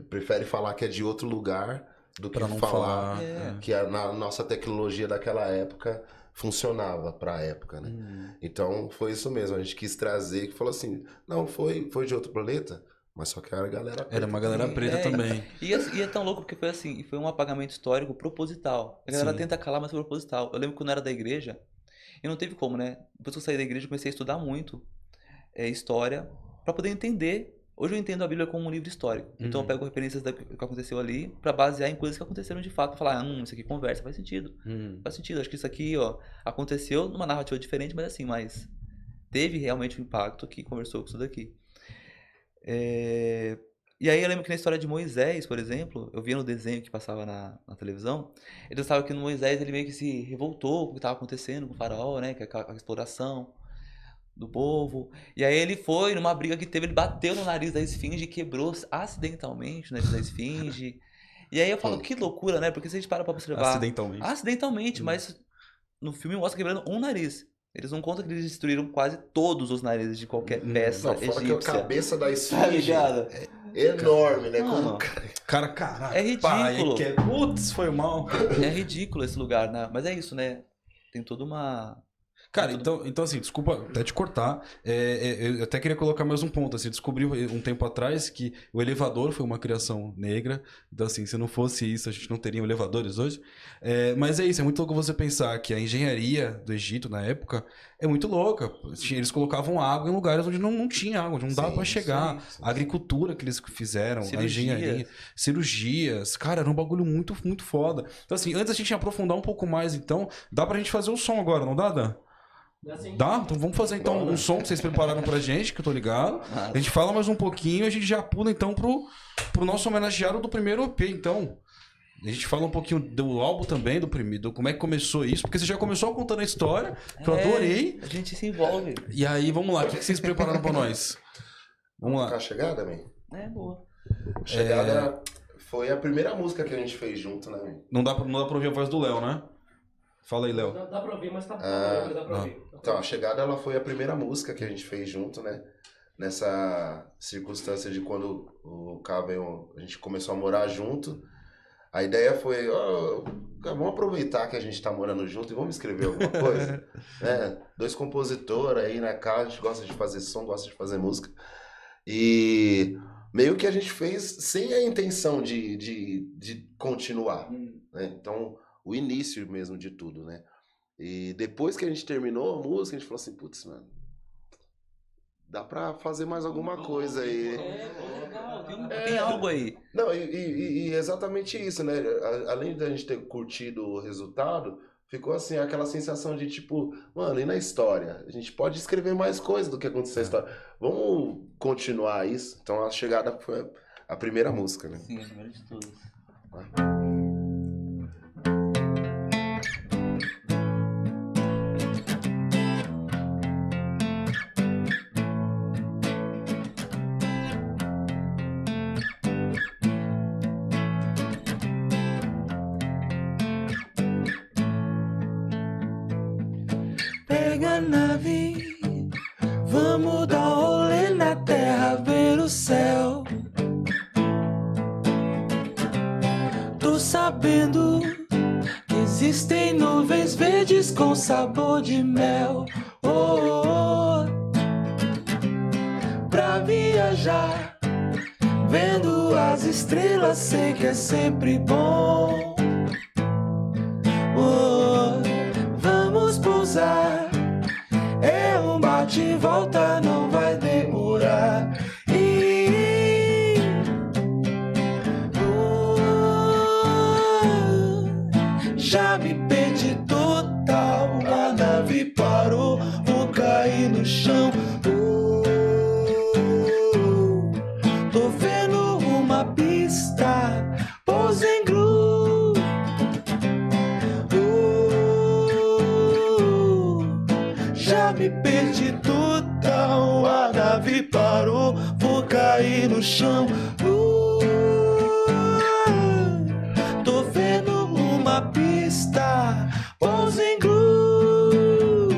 Prefere falar que é de outro lugar do que falar que na nossa tecnologia daquela época funcionava pra época, né? Então foi isso mesmo, a gente quis trazer, que falou assim, não, foi de outro planeta, Mas só que era a galera preta. Era uma galera preta também. E é tão louco porque foi assim, e foi um apagamento histórico proposital. A galera Sim. tenta calar, mas foi proposital. Eu lembro que quando eu era da igreja, e não teve como, né? Depois que eu saí da igreja, eu comecei a estudar muito história pra poder entender. Hoje eu entendo a Bíblia como um livro histórico. Então eu pego referências do que aconteceu ali pra basear em coisas que aconteceram de fato. Pra falar, isso aqui conversa, faz sentido. Faz sentido. Acho que isso aqui, ó, aconteceu numa narrativa diferente, mas assim, mas teve realmente um impacto que conversou com isso daqui. E aí eu lembro que na história de Moisés, por exemplo, eu via no desenho que passava na televisão, ele estava que no Moisés ele meio que se revoltou com o que estava acontecendo com o faraó, né, que é a exploração do povo. E aí ele foi numa briga que teve, ele bateu no nariz da esfinge e quebrou acidentalmente o nariz da esfinge. E aí eu falo, que loucura, né? Porque se a gente para pra observar... Acidentalmente, mas no filme mostra quebrando um nariz. Eles não contam que eles destruíram quase todos os narizes de qualquer peça Fora egípcia. que a cabeça da Tá esfinge ligado? é enorme, né? Mano, Caralho. É ridículo. Putz, foi mal. É ridículo esse lugar, né? Mas é isso, né? Tem toda uma... Cara, então assim, desculpa até te cortar. Eu até queria colocar mais um ponto. Assim, descobri um tempo atrás que o elevador foi uma criação negra. Então, assim, se não fosse isso, a gente não teria elevadores hoje. Mas é isso, é muito louco você pensar que a engenharia do Egito, na época, é muito louca. Eles colocavam água em lugares onde não tinha água, onde não dava pra chegar. Sim. A agricultura que eles fizeram, Cirurgias. a engenharia, cirurgias. Cara, era um bagulho muito, muito foda. Então, assim, antes a gente aprofundar um pouco mais, então, dá pra gente fazer o som agora, não dá, Dan? Dá? Então vamos fazer então um som que vocês prepararam pra gente, que eu tô ligado. A gente fala mais um pouquinho e a gente já pula então pro nosso homenageado do primeiro EP, então. A gente fala um pouquinho do álbum também, do primeiro, como é que começou isso, porque você já começou contando a história, que eu adorei. A gente se envolve. E aí, vamos lá, o que vocês prepararam pra nós? Vamos lá. A Chegada, man? Boa. A Chegada foi a primeira música que a gente fez junto, né, man? Não dá pra ouvir a voz do Léo, né? Fala aí, Léo. Dá pra ouvir, mas tá dá pra ouvir. Então, a Chegada ela foi a primeira música que a gente fez junto, né? Nessa circunstância de quando o Cabo a gente começou a morar junto. A ideia foi, vamos aproveitar que a gente tá morando junto e vamos escrever alguma coisa. Né? 2 compositores aí na casa, a gente gosta de fazer som, gosta de fazer música. E meio que a gente fez sem a intenção de continuar. Né? Então, o início mesmo de tudo, né? E depois que a gente terminou a música, a gente falou assim, putz, mano, dá pra fazer mais alguma coisa aí. Legal, tem algo aí. Não, e exatamente isso, né? Além da gente ter curtido o resultado, ficou assim, aquela sensação de tipo, mano, e na história? A gente pode escrever mais coisa do que aconteceu na história. Vamos continuar isso? Então a Chegada foi a primeira música, né? Sim, a primeira de todas. Pega a nave, vamos dar rolê na terra, ver o céu. Tô sabendo que existem nuvens verdes com sabor de mel. Pra viajar, vendo as estrelas, sei que é sempre bom. Vamos pousar, é um bate e volta, não vai demorar. Já me perdi total, a nave parou, vou cair no chão. Tô vendo uma pista, pouso em Gru. Já me perdi total, a nave parou, vou cair no chão. Tô vendo uma pista, pouso em Gru.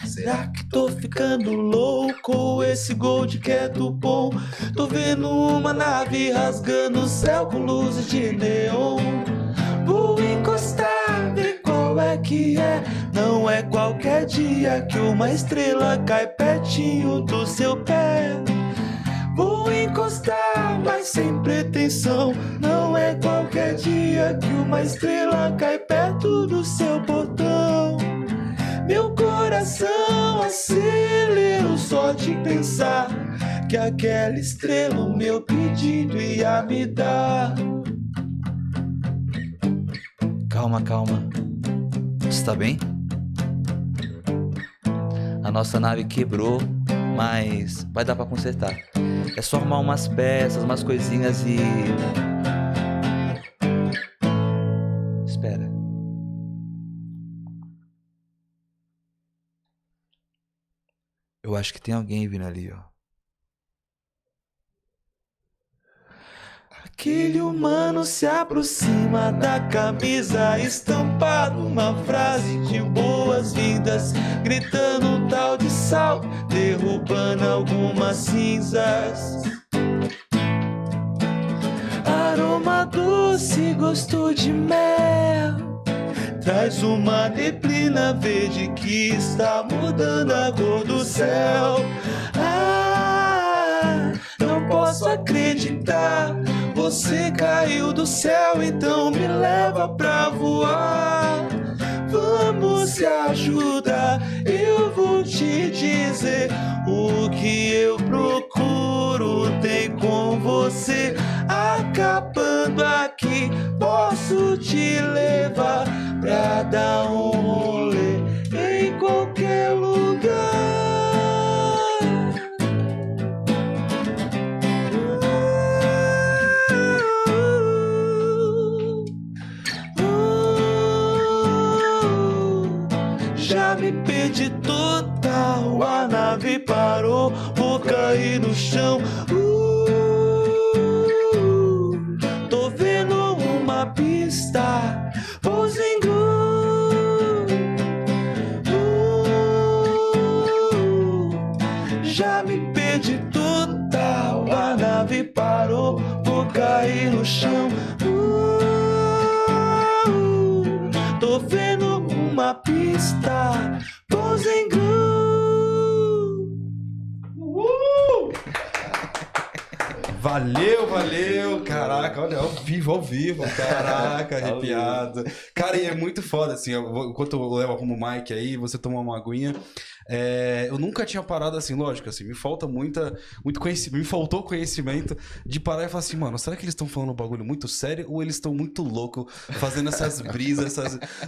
Será que tô ficando louco? Esse gold que é do bom. Tô vendo uma nave rasgando o céu com luzes de neon. Vou encostar, ver qual é que é. Não é qualquer dia que uma estrela cai pertinho do seu pé. Vou encostar, mas sem pretensão. Não é qualquer dia que uma estrela cai perto do seu portão. Meu coração acelerou só de pensar que aquela estrela o meu pedido ia me dar. Calma, calma. Você tá bem? A nossa nave quebrou, mas vai dar pra consertar. É só arrumar umas peças, umas coisinhas e... Espera. Eu acho que tem alguém vindo ali, ó. Aquele humano se aproxima da camisa estampada, uma frase de boas-vindas, gritando um tal de sal, derrubando algumas cinzas. Aroma doce, gosto de mel, traz uma neblina verde que está mudando a cor do céu. Ah, não posso acreditar. Você caiu do céu, então me leva pra voar. Vamos se ajudar, eu vou te dizer o que eu procuro. Tem com você acabando aqui. Posso te levar pra dar um rolê em qualquer lugar. Já me perdi total, a nave parou, vou cair no chão. Tô vendo uma pista, Pozingu. Já me perdi total, a nave parou, vou cair no chão. Tô vendo uma pista, Pozingu. Valeu, valeu. Caraca, olha, ao vivo. Caraca, arrepiado. Cara, e é muito foda, assim, enquanto eu levo arrumo o mic aí, você toma uma aguinha. Eu nunca tinha parado assim, lógico, assim, me falta muito conhecimento, me faltou conhecimento de parar e falar assim, mano, será que eles estão falando um bagulho muito sério ou eles estão muito loucos fazendo essas brisas,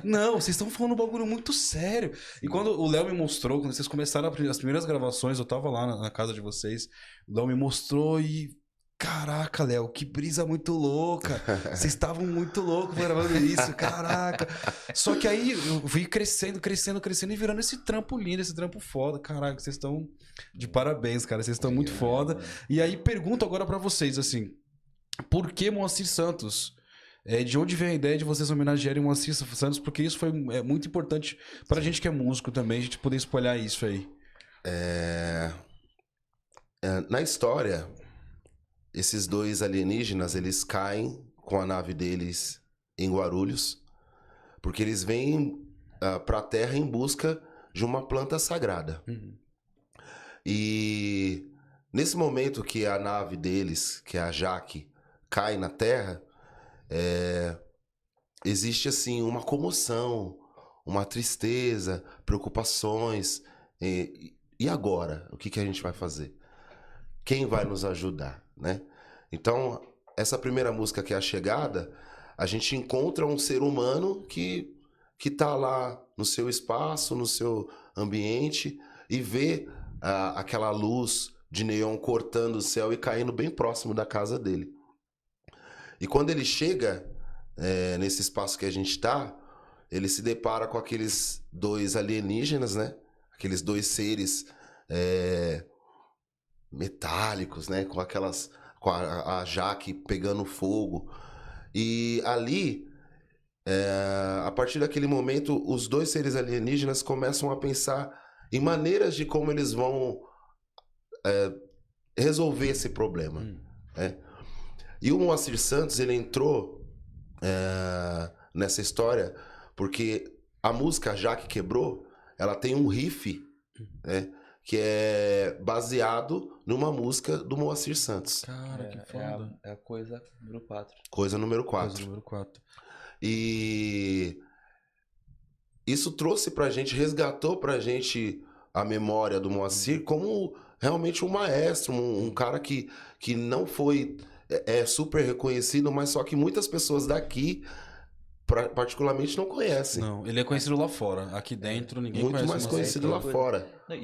Não, vocês estão falando um bagulho muito sério. E quando o Léo me mostrou, quando vocês começaram as primeiras gravações, eu tava lá na casa de vocês, o Léo me mostrou e... Caraca, Léo, que brisa muito louca. Vocês estavam muito loucos gravando isso, caraca. Só que aí eu fui crescendo e virando esse trampo lindo, esse trampo foda. Caraca, vocês estão de parabéns, cara. Vocês estão muito foda. E aí pergunto agora pra vocês, assim, por que Moacir Santos? De onde vem a ideia de vocês homenagearem Moacir Santos? Porque isso foi muito importante pra gente que é músico também, a gente poder espalhar isso aí. Na história... Esses dois alienígenas, eles caem com a nave deles em Guarulhos, porque eles vêm para a Terra em busca de uma planta sagrada. Uhum. E nesse momento que a nave deles, que é a Jaque, cai na Terra, existe assim uma comoção, uma tristeza, preocupações. E agora? O que a gente vai fazer? Quem vai nos ajudar? Né? Então, essa primeira música que é a Chegada, a gente encontra um ser humano que tá lá no seu espaço, no seu ambiente e vê aquela luz de neon cortando o céu e caindo bem próximo da casa dele. E quando ele chega nesse espaço que a gente tá, ele se depara com aqueles dois alienígenas, né? Aqueles dois seres... metálicos, né? Com a Jaque pegando fogo. E ali, a partir daquele momento, os dois seres alienígenas começam a pensar em maneiras de como eles vão resolver esse problema. Né? E o Moacir Santos, ele entrou nessa história, porque a música Já Que Quebrou, ela tem um riff, né, que é baseado numa música do Moacir Santos. Cara, que foda. É a coisa número 4. Coisa número Coisa 4. número 4. E isso trouxe pra gente, resgatou pra gente a memória do Moacir como realmente um maestro, um cara que não foi super reconhecido, mas só que muitas pessoas daqui particularmente não conhecem. Não, ele é conhecido lá fora. Aqui dentro ninguém Muito conhece mais o conhecido lá coisa. fora. Não,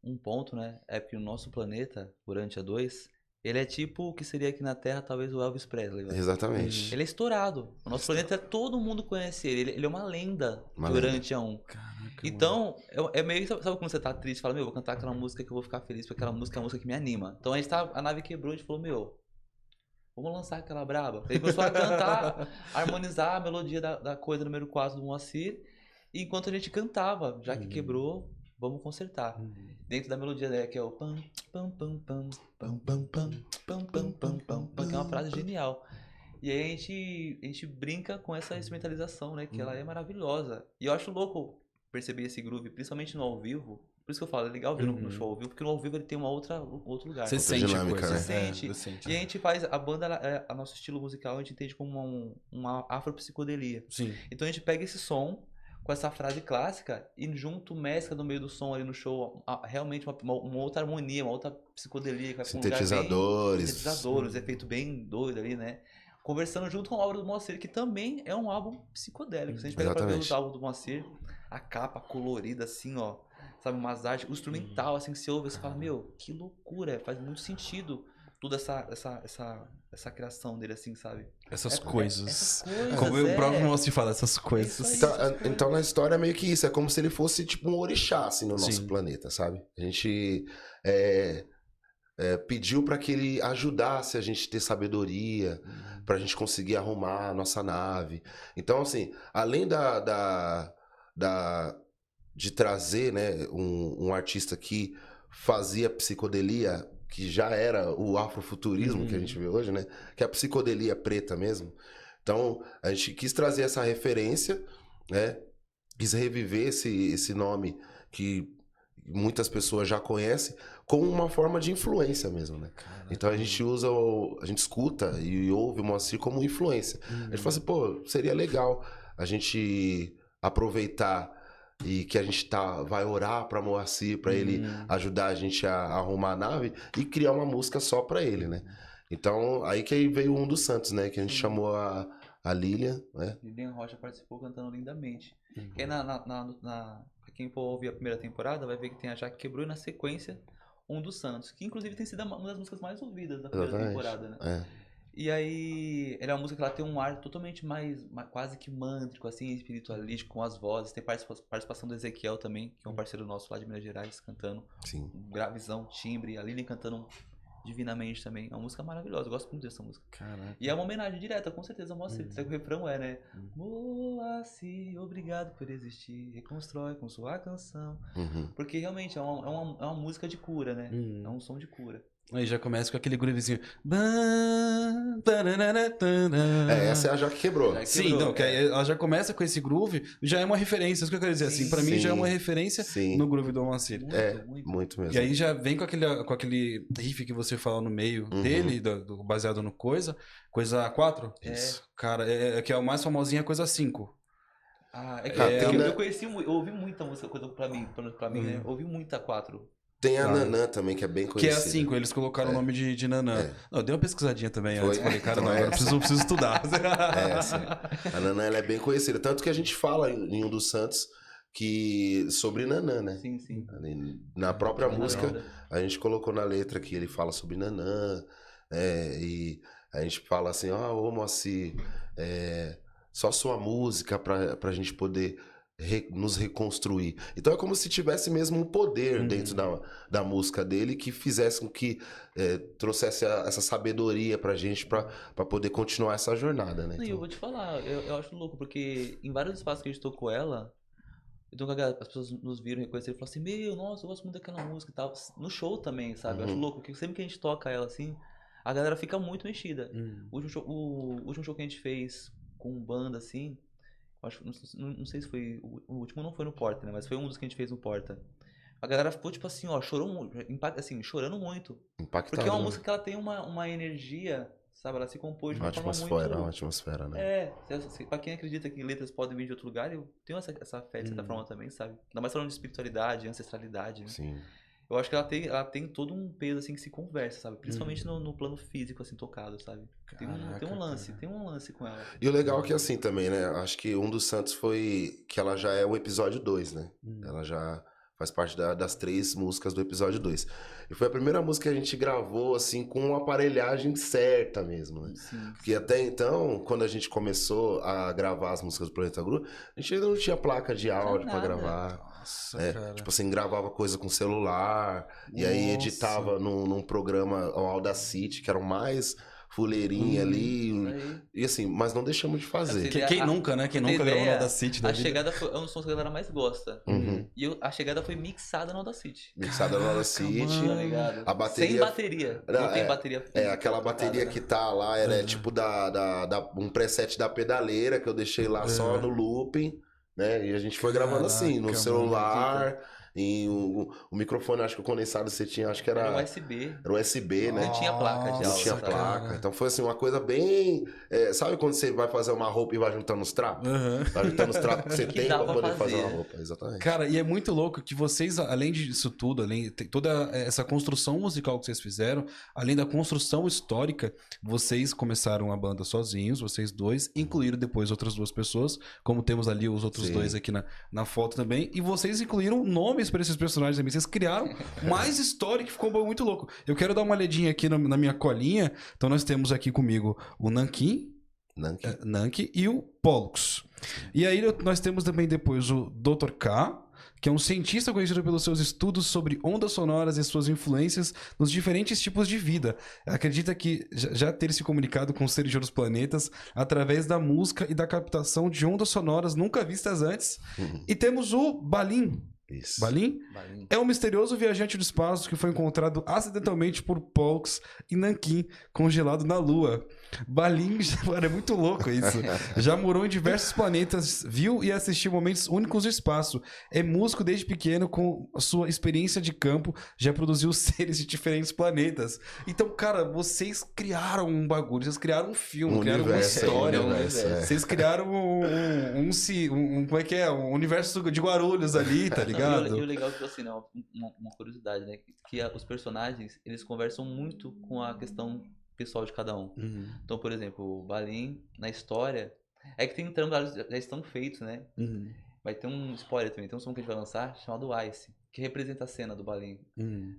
um ponto, né? É que o nosso planeta, Urantia 2, ele é tipo o que seria aqui na Terra, talvez o Elvis Presley. Né? Exatamente. Ele é estourado. O nosso planeta, todo mundo conhece ele. Ele é uma lenda Uma do lenda. Urantia 1. Caraca, Então, é meio. Sabe quando você tá triste e fala, meu, vou cantar aquela música que eu vou ficar feliz, porque aquela música é a música que me anima. Então a nave quebrou e a gente falou, meu, vamos lançar aquela braba. Ele começou a cantar, a harmonizar a melodia da coisa número 4 do Moacir. E enquanto a gente cantava, já que quebrou, vamos consertar. Dentro da melodia, né, que é o pam, pam, pam, pam, pam, pam, pam, pam, pam, pam, pam, pam, que é uma frase genial. E aí a gente brinca com essa instrumentalização, né, que ela é maravilhosa. E eu acho louco perceber esse groove, principalmente no ao vivo. Por isso que eu falo, é legal ver no show ao vivo, porque no ao vivo ele tem outro lugar. Você sente a dinâmica, coisa. né? Você sente. Você sente. E a gente faz, a banda, a nosso estilo musical, a gente entende como uma afropsicodelia. Sim. Então a gente pega esse som com essa frase clássica e junto mescla no meio do som ali no show realmente uma outra harmonia, uma outra psicodelia. Que vai pra um lugar bem- Sintetizadores. Sintetizadores, efeito bem doido ali, né? Conversando junto com a obra do Moacir, que também é um álbum psicodélico. Se a gente pega pra ver os álbuns do Moacir, a capa colorida assim, ó, sabe, umas artes, o instrumental assim que você ouve, você fala, meu, que loucura, faz muito sentido toda essa criação dele assim, sabe? Essas coisas. Essas coisas, Como o próprio Moacir fala, essas coisas. isso aí. Então na história é meio que isso, é como se ele fosse tipo um orixá assim, no nosso Sim. planeta, sabe? A gente pediu para que ele ajudasse a gente a ter sabedoria, pra gente conseguir arrumar a nossa nave. Então, assim, além de trazer, né, um artista que fazia psicodelia, que já era o afrofuturismo que a gente vê hoje, né? Que é a psicodelia preta mesmo. Então, a gente quis trazer essa referência, né? Quis reviver esse nome que muitas pessoas já conhecem como uma forma de influência mesmo, né? Então a gente usa, a gente escuta e ouve o Moacir como influência. A gente fala assim, pô, seria legal a gente aproveitar e que a gente vai orar pra Moacir, pra ele ajudar a gente a arrumar a nave e criar uma música só pra ele, né? Então, aí que aí veio um dos Santos, né? Que a gente chamou a Lilian, né? Lilian Rocha participou cantando lindamente. E aí pra quem for ouvir a primeira temporada, vai ver que tem a Já Que Quebrou e na sequência um dos Santos, que inclusive tem sido uma das músicas mais ouvidas da primeira temporada, né? E aí, ela é uma música que ela tem um ar totalmente mais quase que mântrico, assim, espiritualístico, com as vozes. Tem participação do Ezequiel também, que é um parceiro nosso lá de Minas Gerais, cantando. Sim. Gravizão, timbre. A Lilian cantando divinamente também. É uma música maravilhosa, eu gosto muito dessa música. Caraca. E é uma homenagem direta, com certeza, ao Moacir. Sabe que o refrão é, né? Moacir, obrigado por existir, reconstrói com sua canção. Porque realmente é uma música de cura, né? É um som de cura. Aí já começa com aquele groovezinho. Essa é a Já Que Quebrou. Já que Sim, quebrou, não, que aí ela já começa com esse groove, já é uma referência, isso que eu quero dizer, assim, pra mim já é uma referência Sim. no groove do Moacir. Muito mesmo. E aí já vem com aquele riff que você fala no meio dele, baseado no Coisa 4. Isso. Cara, que é o mais famosinho, é Coisa 5. Eu conheci, eu ouvi muita música coisa pra mim, né? Eu ouvi muita 4. Tem a Nanã também, que é bem Que conhecida. é a 5, eles colocaram o nome de Nanã. Não, eu dei uma pesquisadinha também Foi? antes, falei, cara, Então não, agora eu preciso estudar. Sim. A Nanã, ela é bem conhecida. Tanto que a gente fala em um dos Santos sobre Nanã, né? Sim, sim. Na própria Na música, lenda. a gente colocou na letra que ele fala sobre Nanã, e a gente fala assim, ô Moacir, só sua música pra gente poder nos reconstruir. Então é como se tivesse mesmo um poder dentro da música dele que fizesse com que trouxesse essa sabedoria pra gente pra poder continuar essa jornada, né? Não, e eu vou te falar, eu acho louco, porque em vários espaços que a gente tocou ela, então as pessoas nos viram, reconheceram e falaram assim, meu, nossa, eu gosto muito daquela música e tal. No show também, sabe? Eu acho louco, porque sempre que a gente toca ela assim, a galera fica muito mexida. O último show que a gente fez com banda, assim, acho, não sei se foi, o último não foi no Porta, né, mas foi um dos que a gente fez no Porta. A galera ficou, tipo assim, ó, assim, chorando muito. Impactado. Porque é uma né? música que ela tem uma energia, sabe, ela se compôs de uma forma Uma atmosfera, né? Pra quem acredita que letras podem vir de outro lugar, eu tenho essa fé de certa forma também, sabe? Ainda mais falando de espiritualidade, ancestralidade, né? Sim. Eu acho que ela tem todo um peso, assim, que se conversa, sabe? Principalmente no plano físico, assim, tocado, sabe? Tem um lance com ela. E o legal é que assim também, né? Acho que Um dos Santos foi que ela já é o episódio 2, né? Ela já faz parte das 3 músicas do episódio 2. E foi a primeira música que a gente gravou, assim, com uma aparelhagem certa mesmo, né? Sim. Porque até então, quando a gente começou a gravar as músicas do Planeta Gru, a gente ainda não tinha placa de áudio pra gravar. Nossa, cara. Tipo assim, gravava coisa com celular, e aí editava num programa, o Audacity, que era o mais fuleirinho ali. E assim, mas não deixamos de fazer. Quem nunca, né? Quem nunca gravou no Audacity da A vida? Chegada foi um dos sons que a galera mais gosta. Uhum. E a Chegada foi mixada no Audacity. Mixada no Audacity. Tá ligado? A bateria... Sem bateria. Não tem bateria física. Aquela bateria que tá lá, era tipo um preset da pedaleira, que eu deixei lá só no looping, né? E a gente foi gravando assim, no celular... E o microfone, acho que o condensado você tinha, acho que era... Era USB. Era USB, né? Não tinha placa de áudio. Não tinha placa. Então foi assim, uma coisa bem... sabe quando você vai fazer uma roupa e vai juntando os trapos? Vai juntando os trapos que você tem pra poder fazer uma roupa. Exatamente. Cara, e é muito louco que vocês, além disso tudo, além de toda essa construção musical que vocês fizeram, além da construção histórica, vocês começaram a banda sozinhos, vocês dois, incluíram depois outras 2 pessoas, como temos ali os outros 2 aqui na foto também, e vocês incluíram nomes para esses personagens também. Vocês criaram mais história que ficou muito louco. Eu quero dar uma olhadinha aqui na minha colinha. Então nós temos aqui comigo o Nankin e o Pollux. E aí nós temos também depois o Dr. K, que é um cientista conhecido pelos seus estudos sobre ondas sonoras e suas influências nos diferentes tipos de vida. Acredita que já ter se comunicado com seres de outros planetas através da música e da captação de ondas sonoras nunca vistas antes. E temos o Balin. Isso. Balin é um misterioso viajante do espaço que foi encontrado acidentalmente por Pollux e Nankin, congelado na Lua. Balin, é muito louco isso. Já morou em diversos planetas, viu e assistiu momentos únicos do espaço. É músico desde pequeno, com a sua experiência de campo, já produziu seres de diferentes planetas. Então, cara, vocês criaram um bagulho, vocês criaram um filme, criaram uma história. Vocês criaram como é que é? Um universo de Guarulhos ali, tá ligado? E o legal é que, assim, né, uma curiosidade, né? Que os personagens, eles conversam muito com a questão pessoal de cada um. Então, por exemplo, o Balin, na história, é que tem trabalhos já estão feitos, né? Vai ter um spoiler também, tem um som que a gente vai lançar chamado Ice, que representa a cena do Balin,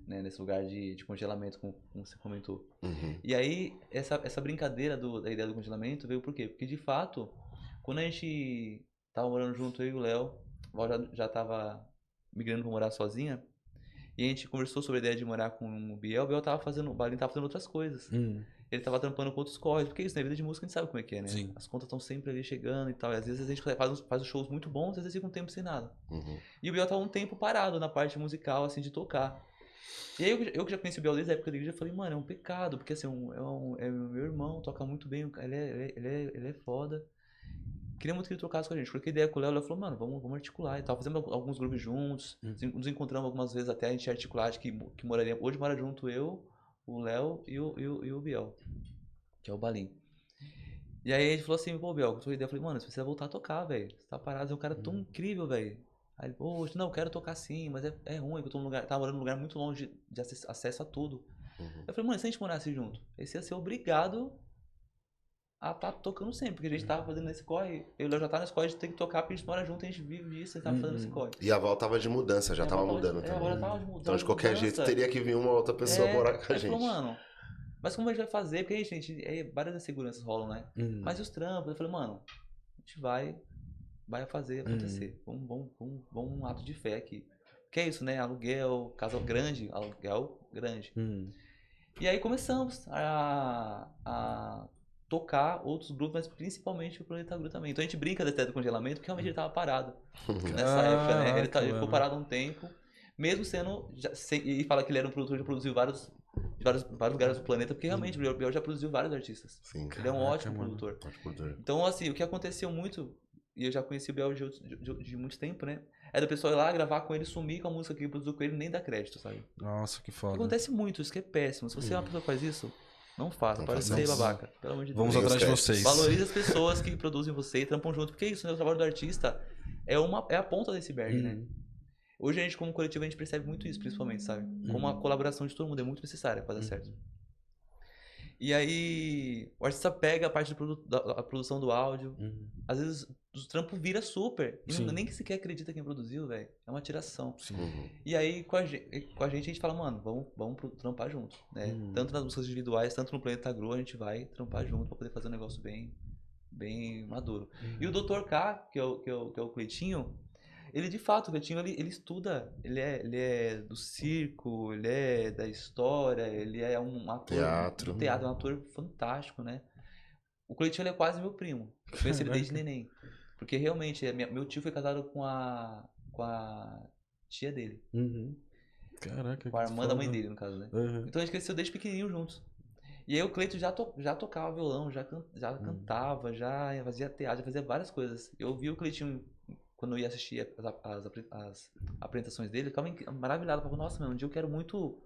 né? Nesse lugar de congelamento, como você comentou. E aí, essa brincadeira da ideia do congelamento veio por quê? Porque, de fato, quando a gente tava morando junto, eu e o Léo, Val já tava migrando pra morar sozinha, e a gente conversou sobre a ideia de morar com o Biel. O Balin tava fazendo outras coisas. Ele tava trampando com outros corres, porque isso, na vida de música a gente sabe como é que é, né? Sim. As contas estão sempre ali chegando e tal, e às vezes a gente faz os shows muito bons, às vezes fica um tempo sem nada. E o Biel tava um tempo parado na parte musical, assim, de tocar. E aí eu que já conheci o Biel desde a época da igreja, falei, mano, é um pecado, porque assim, é meu irmão, toca muito bem, ele é foda. Queria muito que ele trocasse com a gente. Troquei ideia com o Léo, ele falou, mano, vamos articular e tal. Fazemos alguns grupos juntos, nos encontramos algumas vezes até a gente articular, que moraria. Hoje mora junto eu, o Léo e o Biel, que é o Balin. E aí a gente falou assim, pô, Biel, eu troquei ideia. Eu falei, mano, você precisa voltar a tocar, velho. Você tá parado, é um cara tão incrível, velho. Aí ele, pô, não, eu quero tocar sim, mas é ruim, porque eu tava morando num lugar muito longe de acesso a tudo. Eu falei, mano, se a gente morasse junto, esse ia ser obrigado a tá tocando sempre, porque a gente tava fazendo esse corre, eu e o Léo já tá nesse corre, a gente tem que tocar, porque a gente mora junto, a gente vive disso, a gente tava fazendo esse corre. E a Val tava de mudança, já tava mudando também. Agora tava de mudança. Então de qualquer jeito teria que vir uma outra pessoa morar com a gente. Falou, mano, mas como a gente vai fazer? Porque aí, gente, várias inseguranças rolam, né? Mas e os trampos? Eu falei, mano, a gente vai fazer acontecer. Vamos um ato de fé aqui. Que é isso, né? Aluguel, casa grande, aluguel grande. E aí começamos a tocar outros grupos, mas principalmente o Planeta Gru também. Então a gente brinca da ideia do congelamento, porque realmente ele estava parado nessa época, né? Ele ficou parado um tempo, mesmo sendo... e fala que ele era um produtor, já produziu de vários lugares do planeta, porque realmente o Biel já produziu vários artistas. Sim. Ele é um ótimo produtor. Ótimo produtor. Então, assim, o que aconteceu muito, e eu já conheci o Biel de muito tempo, né? É do pessoal ir lá, gravar com ele, sumir com a música que ele produziu com ele, nem dar crédito, sabe? Nossa, que foda. Acontece muito, isso que é péssimo. Se você é uma pessoa que faz isso, não faça, Não pode faça ser isso. babaca. Pelo amor de Deus. Vamos atrás de vocês. Valorize as pessoas que produzem você e trampam junto, porque isso, né? O trabalho do artista é a ponta do iceberg, né? Hoje a gente, como coletivo, a gente percebe muito isso, principalmente, sabe? Como a colaboração de todo mundo é muito necessária pra dar certo. E aí, o artista pega a parte da produção do áudio. Às vezes, o trampo vira super. E nem que sequer acredita quem produziu, velho. É uma tiração. E aí, com a gente fala, mano, vamos trampar junto, né? Tanto nas músicas individuais, tanto no Planeta Gru, a gente vai trampar junto pra poder fazer um negócio bem maduro. E o Dr. K, que é o Cleitinho, ele de fato, o Cleitinho, ele estuda, ele é do circo, ele é da história, ele é um ator do teatro, é um ator fantástico, né? O Cleitinho, ele é quase meu primo, eu conheci ele desde neném, porque realmente, meu tio foi casado com a tia dele, Caraca, com a irmã da mãe dele, no caso, né? Então a gente cresceu desde pequenininho juntos. E aí o Cleito já tocava violão, já cantava, já fazia teatro, já fazia várias coisas. Eu vi o Cleitinho, quando eu ia assistir as apresentações dele, eu ficava maravilhado. Eu falava, nossa, meu, um dia eu quero muito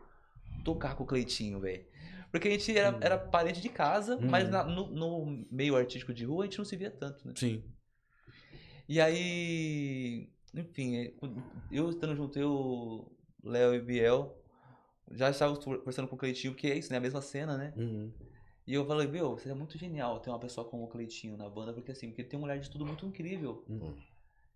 tocar com o Cleitinho, velho. Porque a gente era parente de casa, mas no meio artístico de rua a gente não se via tanto, né? Sim. E aí, enfim, eu estando junto, eu, Léo e Biel, já estava conversando com o Cleitinho, porque é isso, né? A mesma cena, né? E eu falei, meu, seria muito genial ter uma pessoa como o Cleitinho na banda, porque assim, porque ele tem um olhar de tudo muito incrível.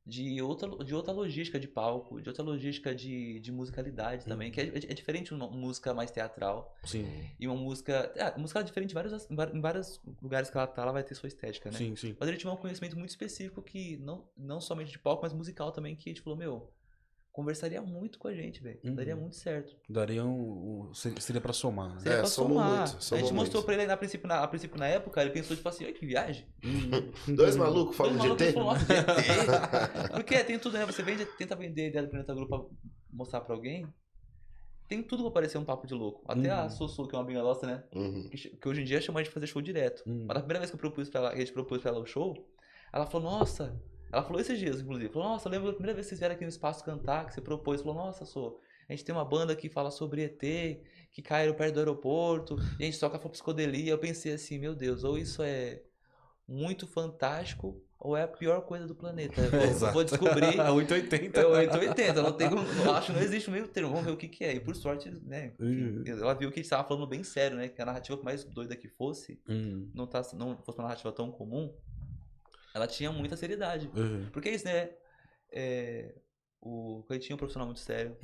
De outra logística de palco, de outra logística de musicalidade também, que é diferente uma música mais teatral. Sim. E uma música. A música é diferente em vários lugares que ela tá, ela vai ter sua estética, né? Sim, sim. Mas ele tinha um conhecimento muito específico que, não somente de palco, mas musical também, que a gente falou, meu, conversaria muito com a gente, velho. Daria muito certo. Daria seria pra somar, né? Seria pra somar. Muito, a gente mostrou pra ele a princípio na época, ele pensou tipo assim, olha que viagem. Dois malucos falando de ET? Falou, nossa, de ET. Porque tem tudo, né? Você tenta vender a ideia do Planeta Gru pra mostrar pra alguém. Tem tudo pra parecer um papo de louco. Até a Sussu, que é uma amiga nossa, né? Que hoje em dia chama a gente de fazer show direto. Mas a primeira vez que a gente propôs pra ela o show, ela falou, nossa... Ela falou esses dias, inclusive. Falou, nossa, lembra a primeira vez que vocês vieram aqui no espaço cantar, que você propôs. Falou, nossa, a gente tem uma banda que fala sobre ET, que caiu perto do aeroporto, e a gente toca psicodelia. Eu pensei assim, meu Deus, ou isso é muito fantástico, ou é a pior coisa do planeta. Eu vou descobrir. 880. É 880. Não tem como, eu acho que não existe meio termo. Vamos ver o que é. E por sorte, né? Ela viu que a gente estava falando bem sério, né? Que a narrativa, por mais doida que fosse, não fosse uma narrativa tão comum. Ela tinha muita seriedade. Porque é isso, né? O Cleitinho é um profissional muito sério.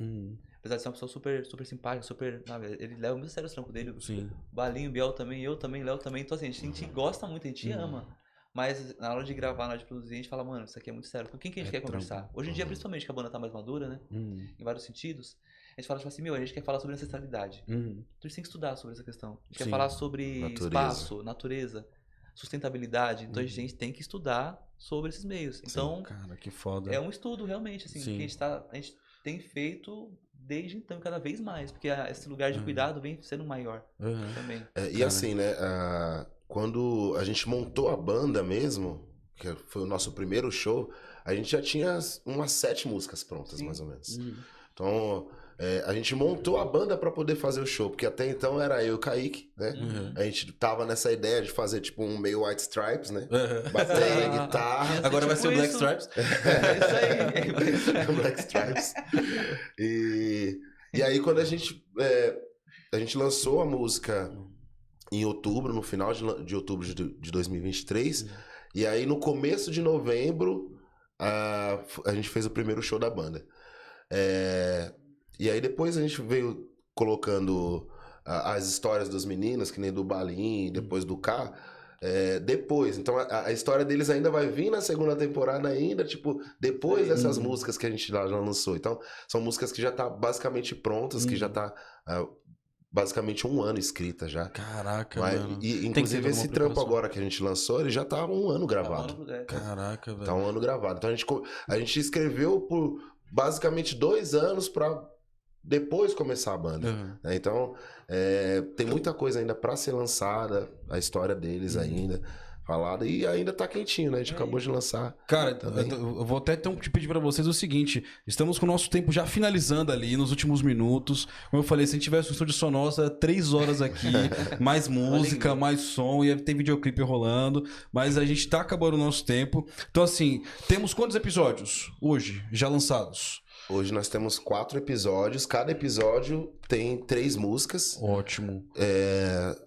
Apesar de ser uma pessoa super, super simpática, super... ele leva muito sério o trampo dele. Sim. Balinho, Biel também, eu também, Léo também. Então assim, a gente gosta muito, a gente ama. Mas na hora de gravar, na hora de produzir, a gente fala, mano, isso aqui é muito sério. Com quem que a gente quer conversar? Hoje em dia, principalmente, que a banda tá mais madura, né? Em vários sentidos. A gente fala, tipo assim, meu, a gente quer falar sobre ancestralidade. Então a gente tem que estudar sobre essa questão. A gente quer falar sobre espaço, natureza, sustentabilidade. Então a gente tem que estudar sobre esses meios. Então, cara, que foda. É um estudo realmente, assim, que a gente tem feito desde então, cada vez mais, porque esse lugar de cuidado vem sendo maior também. E assim, né, quando a gente montou a banda mesmo, que foi o nosso primeiro show, a gente já tinha umas 7 músicas prontas, mais ou menos. Então, a gente montou a banda pra poder fazer o show, porque até então era eu e o Kaique, né? A gente tava nessa ideia de fazer tipo um meio White Stripes, né? Bateria, guitarra. Agora vai ser o Black Stripes. É isso aí. Black Stripes. E aí quando a gente lançou a música em outubro, no final de outubro de 2023, e aí no começo de novembro a gente fez o primeiro show da banda. E aí depois a gente veio colocando as histórias dos meninos, que nem do Balim, depois do K, depois. Então a história deles ainda vai vir na segunda temporada ainda, tipo, depois dessas músicas que a gente já lançou. Então são músicas que já tá basicamente prontas, que já tá basicamente 1 ano escrita já. Caraca, mano. E inclusive esse trampo agora que a gente lançou, ele já tá 1 ano gravado. Caraca, velho. Tá 1 ano gravado. Então a gente escreveu por basicamente 2 anos pra depois começar a banda. Uhum. Né? Então, tem muita coisa ainda pra ser lançada, a história deles ainda falada, e ainda tá quentinho, né? A gente acabou de lançar. Cara, também. eu vou até então pedir pra vocês o seguinte: estamos com o nosso tempo já finalizando ali, nos últimos minutos. Como eu falei, se a gente tivesse um estúdio sonoro, 3 horas aqui, mais música, mais som, ia ter videoclipe rolando, mas a gente tá acabando o nosso tempo. Então, assim, temos quantos episódios hoje já lançados? Hoje nós temos 4 episódios, cada episódio tem 3 músicas. Ótimo.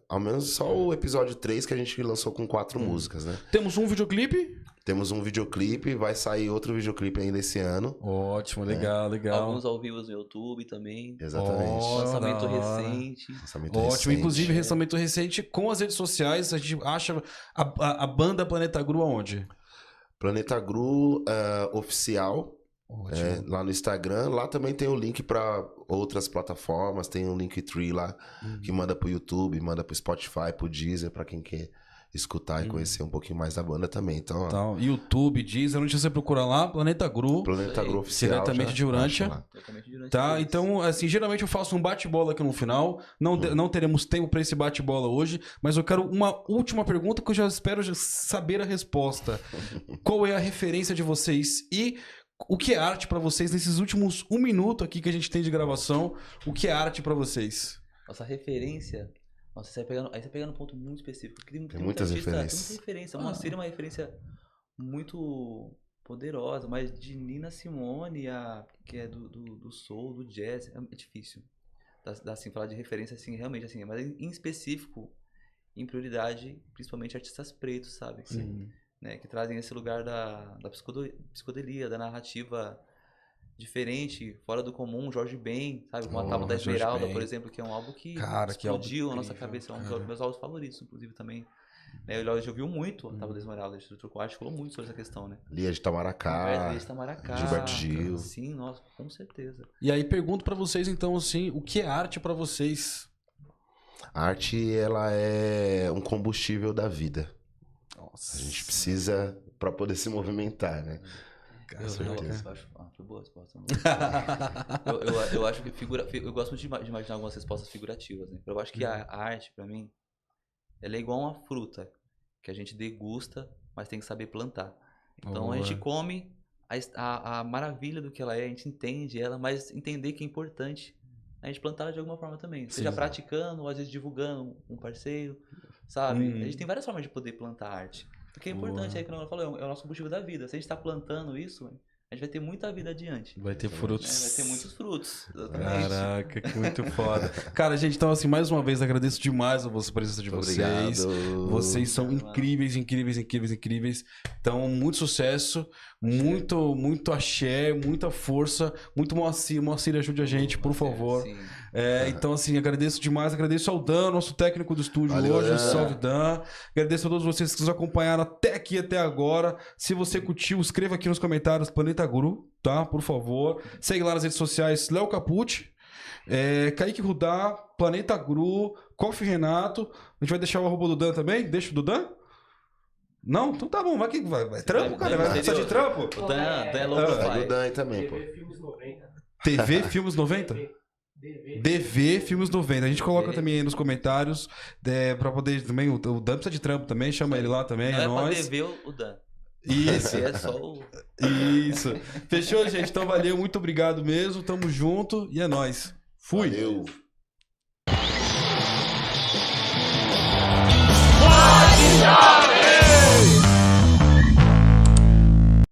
Ao menos só o episódio 3 que a gente lançou com 4 músicas, né? Temos um videoclipe? Temos um videoclipe, vai sair outro videoclipe ainda esse ano. Ótimo, legal, legal. Alguns ao vivo no YouTube também. Exatamente. Lançamento da hora. recente. Lançamento Ótimo, recente. inclusive lançamento recente com as redes sociais. A gente acha a banda Planeta Gru aonde? Planeta Gru oficial. Ótimo. Lá no Instagram, lá também tem o link para outras plataformas, tem um Linktree lá que manda pro YouTube, manda pro Spotify, pro Deezer, para quem quer escutar e conhecer um pouquinho mais da banda também. Então, ó, Então, YouTube, Deezer, onde você procurar lá, Planeta Gru. Planeta Gru oficial. Diretamente já de Urântia. acha lá. Diretamente durante Tá, o mês. então, assim, geralmente eu faço um bate-bola aqui no final. Não teremos tempo pra esse bate-bola hoje, mas eu quero uma última pergunta que eu já espero saber a resposta. Qual é a referência de vocês e o que é arte pra vocês nesses últimos 1 minuto aqui que a gente tem de gravação? O que é arte pra vocês? Nossa referência. Nossa, aí você pega num ponto muito específico. Porque tem muitas artista, referências. Tem muita referência. O Moacir é uma referência muito poderosa, mas de Nina Simone, que é do soul, do jazz, é difícil. Assim, falar de referência, assim, realmente, assim, mas em específico, em prioridade, principalmente artistas pretos, sabe? Sim. Né, que trazem esse lugar da psicodelia, da narrativa diferente, fora do comum. Jorge Ben, sabe? Com a Tábua da Jorge Esmeralda, Ben. por exemplo, que é um álbum que Cara, que álbum explodiu a nossa incrível. cabeça. É um dos meus álbuns favoritos, inclusive, também. Né, o Léo já ouviu muito a Tábua da Esmeralda, ele trocou arte, falou muito sobre essa questão, né? Lia de Tamaracá, Wesley Tamaracá, Gilberto Gil. Sim, nossa, com certeza. E aí pergunto pra vocês então assim, o que é arte pra vocês? A arte, ela é um combustível da vida. Nossa. A gente precisa para poder se movimentar, né? Eu certeza. acho, foi boa a resposta. Eu acho que eu gosto muito de imaginar algumas respostas figurativas, né? Eu acho que a arte, pra mim, ela é igual uma fruta que a gente degusta, mas tem que saber plantar. Então a gente come a maravilha do que ela é, a gente entende ela, mas entender que é importante a gente plantar ela de alguma forma também. Seja praticando, ou às vezes divulgando um parceiro, sabe? A gente tem várias formas de poder plantar arte. Porque é importante, aí que eu falou, é o nosso combustível da vida. Se a gente tá plantando isso, a gente vai ter muita vida adiante. Vai ter frutos. Vai ter muitos frutos. Exatamente. Caraca, que muito foda. Cara, gente, então assim, mais uma vez agradeço demais a presença de vocês. Obrigado. Vocês são incríveis, incríveis, incríveis, incríveis. Então, muito sucesso, muito axé, muita força, muito Moacir. Moacir, ajude a gente, por favor. Sim. Então, assim, agradeço demais. Agradeço ao Dan, nosso técnico do estúdio hoje. Dan. Salve, Dan. Agradeço a todos vocês que nos acompanharam até aqui, até agora. Se você curtiu, escreva aqui nos comentários Planeta Gru, tá? Por favor. Segue lá nas redes sociais, Léo Capucci, Kaique Rudá, Planeta Gru, Coffee Renato. A gente vai deixar o arroba do Dan também? Deixa o do Dan? Não? Então tá bom, vai que vai. Trampo, cara? Vai precisar de trampo? O Dan é louco, Segue pai. o Dan aí também, pô. TV Filmes 90. TV Filmes 90? DV Filmes 90. A gente coloca também aí nos comentários pra poder também. O Dan precisa de trampo também, chama ele lá também. Não É é pra nóis. dever o Dan. Isso. É só o... Isso. Fechou, gente? Então valeu, muito obrigado mesmo. Tamo junto e é nóis. Fui. Valeu.